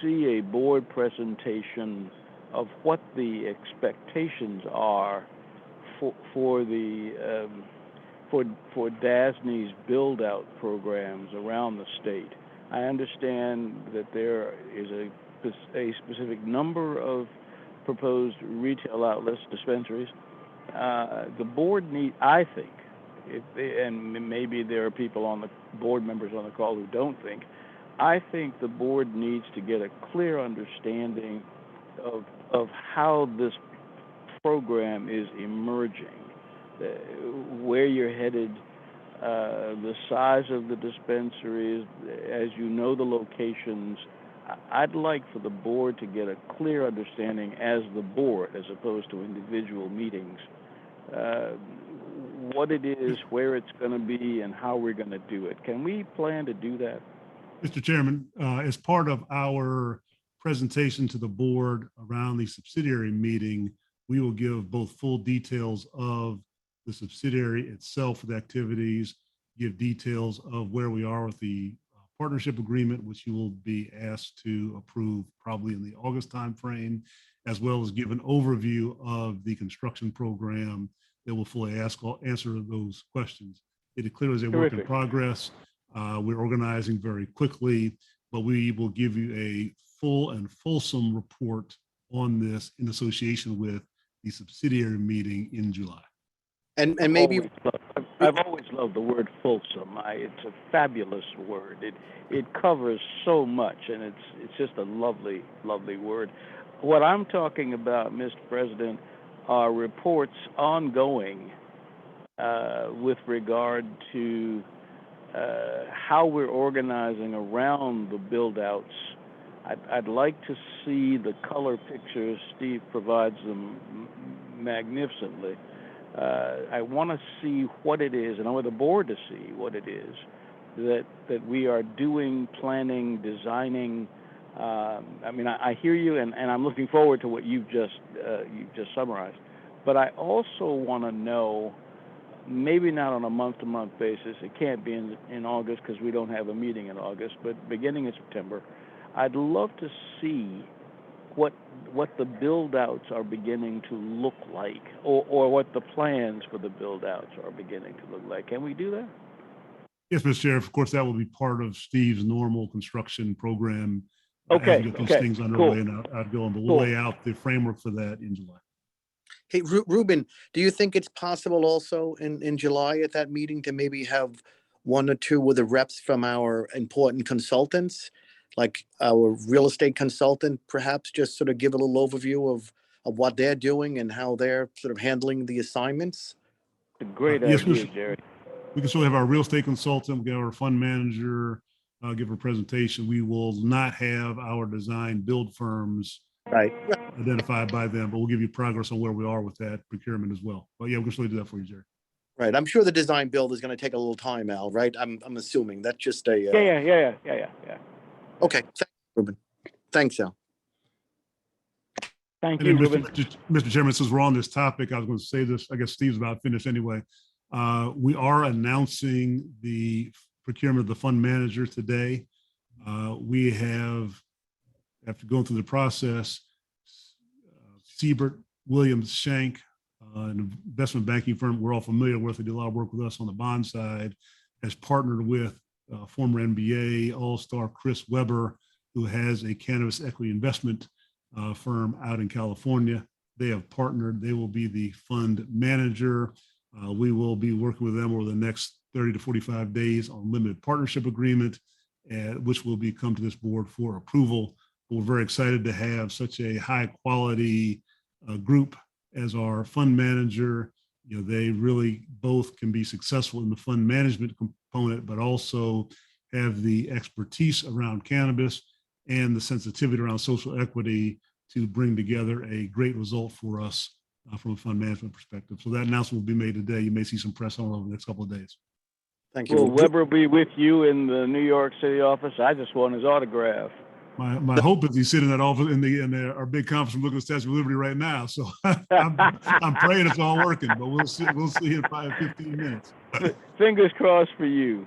see a board presentation of what the expectations are for DASNY's build out programs around the state? I understand that there is a specific number of proposed retail outlets, dispensaries. The board I think, and maybe there are people on the board members on the call who don't think, I think the board needs to get a clear understanding of how this program is emerging, where you're headed, the size of the dispensaries, as you know the locations, I'd like for the board to get a clear understanding as the board, as opposed to individual meetings, what it is, where it's going to be, and how we're going to do it. Can we plan to do that? Mr. Chairman, as part of our presentation to the board around the subsidiary meeting, we will give both full details of the subsidiary itself with activities, give details of where we are with the partnership agreement, which you will be asked to approve probably in the August timeframe, as well as give an overview of the construction program that will fully answer those questions. It clearly is a work in progress. We're organizing very quickly, but we will give you a full and fulsome report on this in association with the subsidiary meeting in July. And maybe I've always loved the word fulsome. It's a fabulous word. It covers so much, and it's just a lovely, lovely word. What I'm talking about, Mr. President, are reports ongoing with regard to how we're organizing around the build-outs. I'd like to see the color pictures. Steve provides them magnificently. I want to see what it is, and I want the board to see what it is that we are doing, planning, designing. I mean, I hear you, and I'm looking forward to what you've just summarized. But I also want to know, maybe not on a month-to-month basis. It can't be in August because we don't have a meeting in August, but beginning in September, I'd love to see what the build-outs are beginning to look like, or what the plans for the build-outs are beginning to look like. Can we do that? Yes, Mr. Chair. Of course, that will be part of Steve's normal construction program. Okay. As we get these things underway and outgoing, but we'll lay out the framework for that in July. Hey, Ruben, do you think it's possible also in July at that meeting to maybe have one or two of the reps from our important consultants, like our real estate consultant, perhaps just sort of give a little overview of what they're doing and how they're sort of handling the assignments? A great Yes, idea, Jerry. We can still have our real estate consultant, we have our fund manager, give a presentation. We will not have our design build firms identified by them, but we'll give you progress on where we are with that procurement as well. But yeah, we can still do that for you, Jerry. Right. I'm sure the design build is going to take a little time, Al, right? I'm assuming that's just a. Yeah. Okay. Thanks, Ruben. Thanks, Al. Thank you, Ruben. Mr. Chairman, since we're on this topic, I was going to say this, I guess Steve's about finished anyway. We are announcing the procurement of the fund manager today. We have, after going through the process, Siebert Williams Shank, an investment banking firm we're all familiar with, they do a lot of work with us on the bond side, has partnered with former NBA All-Star Chris Weber, who has a cannabis equity investment firm out in California. They have partnered. They will be the fund manager. We will be working with them over the next 30 to 45 days on limited partnership agreement, which will come to this board for approval. We're very excited to have such a high quality group as our fund manager. You know, they really both can be successful in the fund management component, but also have the expertise around cannabis and the sensitivity around social equity to bring together a great result for us from a fund management perspective. So that announcement will be made today. You may see some press on it over the next couple of days. Thank you. Will Weber be with you in the New York City office? I just want his autograph. My hope is he's sitting in that office in our big conference room looking at the Statue of Liberty right now. So I'm praying it's all working, but we'll see in 15 minutes. Fingers crossed for you.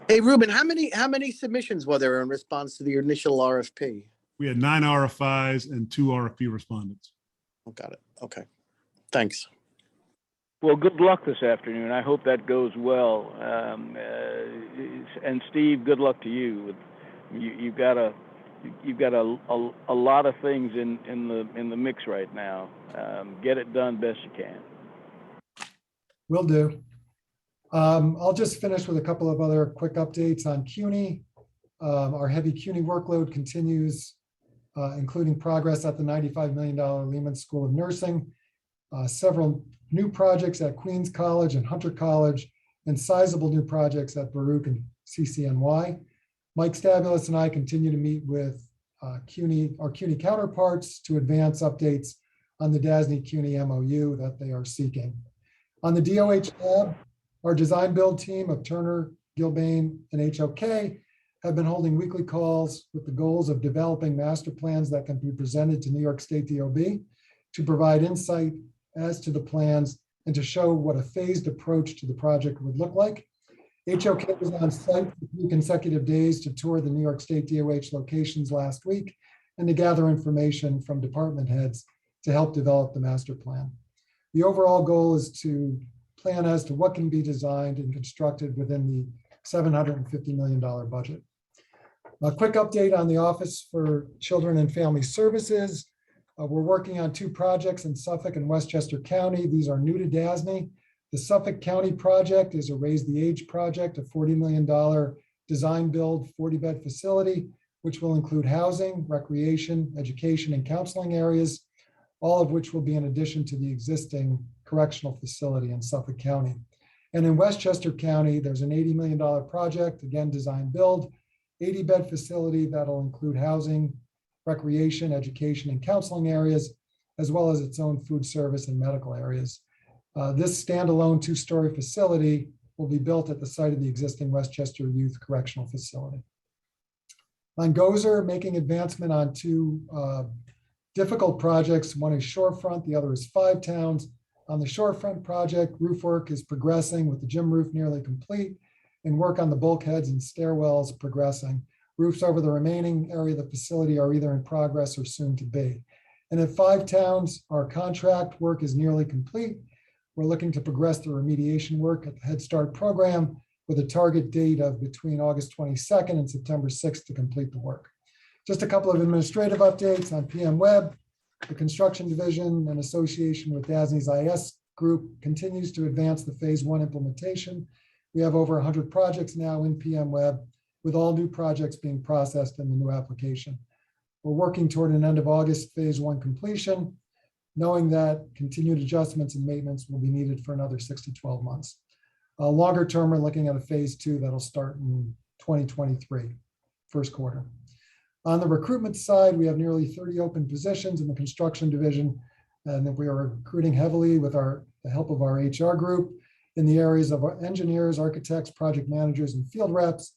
Hey, Ruben, how many submissions were there in response to the initial RFP? We had 9 RFIs and 2 RFP respondents. Oh, got it. Okay. Thanks. Well, good luck this afternoon. I hope that goes well. And Steve, good luck to you. You've got a lot of things in the mix right now. Get it done best you can. Will do. I'll just finish with a couple of other quick updates on CUNY. Our heavy CUNY workload continues, including progress at the $95 million Lehman School of Nursing, several new projects at Queens College and Hunter College, and sizable new projects at Baruch and CCNY. Mike Stabulus and I continue to meet with our CUNY counterparts to advance updates on the DASNY CUNY MOU that they are seeking. On the DOH lab, our design build team of Turner, Gilbane, and HOK have been holding weekly calls with the goals of developing master plans that can be presented to New York State DOB to provide insight as to the plans and to show what a phased approach to the project would look like. HOK was on site for 3 consecutive days to tour the New York State DOH locations last week and to gather information from department heads to help develop the master plan. The overall goal is to plan as to what can be designed and constructed within the $750 million budget. A quick update on the Office for Children and Family Services. We're working on 2 projects in Suffolk and Westchester County. These are new to DASNY. The Suffolk County project is a Raise the Age project, a $40 million design build 40-bed facility, which will include housing, recreation, education, and counseling areas, all of which will be in addition to the existing correctional facility in Suffolk County. And in Westchester County, there's an $80 million project, again, design build, 80-bed facility that'll include housing, recreation, education, and counseling areas, as well as its own food service and medical areas. This standalone 2-story facility will be built at the site of the existing Westchester Youth Correctional Facility. On Gozer, making advancement on 2 difficult projects. One is Shorefront, the other is Five Towns. On the Shorefront project, roof work is progressing with the gym roof nearly complete and work on the bulkheads and stairwells progressing. Roofs over the remaining area of the facility are either in progress or soon to be. And at Five Towns, our contract work is nearly complete. We're looking to progress the remediation work at the Head Start program with a target date of between August 22nd and September 6th to complete the work. Just a couple of administrative updates on PM Web. The construction division in association with DASNY's IS group continues to advance the phase 1 implementation. We have over 100 projects now in PM Web, with all new projects being processed in the new application. We're working toward an end of August phase 1 completion, knowing that continued adjustments and maintenance will be needed for another 6 to 12 months. Longer term, we're looking at a phase 2 that'll start in 2023, first quarter. On the recruitment side, we have nearly 30 open positions in the construction division, and we are recruiting heavily with the help of our HR group in the areas of engineers, architects, project managers, and field reps.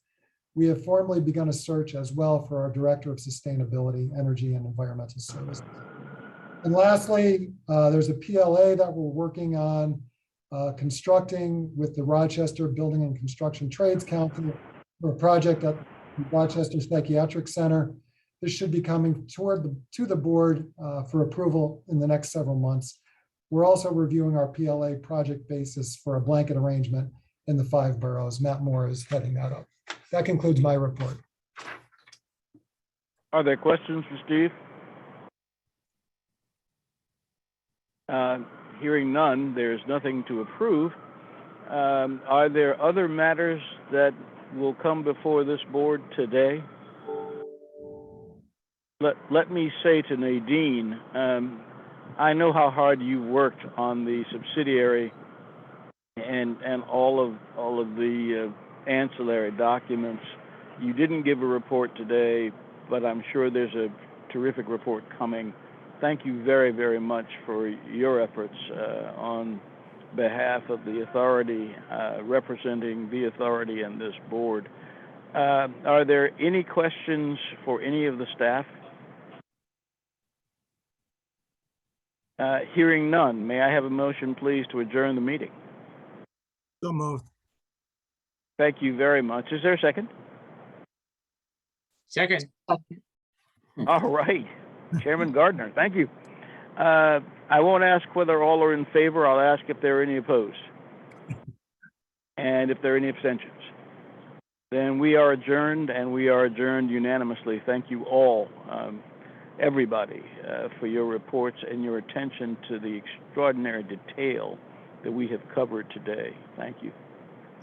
We have formally begun a search as well for our Director of Sustainability, Energy, and Environmental Services. And lastly, there's a PLA that we're working on constructing with the Rochester Building and Construction Trades Council for a project at the Rochester Psychiatric Center. This should be coming to the board for approval in the next several months. We're also reviewing our PLA project basis for a blanket arrangement in the 5 boroughs. Matt Moore is heading that up. That concludes my report. Are there questions for Steve? Hearing none, there's nothing to approve. Are there other matters that will come before this board today? Let me say to Nadine, I know how hard you worked on the subsidiary and all of the ancillary documents. You didn't give a report today, but I'm sure there's a terrific report coming. Thank you very, very much for your efforts on behalf of the authority, representing the authority and this board. Are there any questions for any of the staff? Hearing none, may I have a motion, please, to adjourn the meeting? So moved. Thank you very much. Is there a second? Second. All right. Chairman Gardner, thank you. I won't ask whether all are in favor. I'll ask if there are any opposed and if there are any abstentions. Then we are adjourned, and we are adjourned unanimously. Thank you all, everybody, for your reports and your attention to the extraordinary detail that we have covered today. Thank you.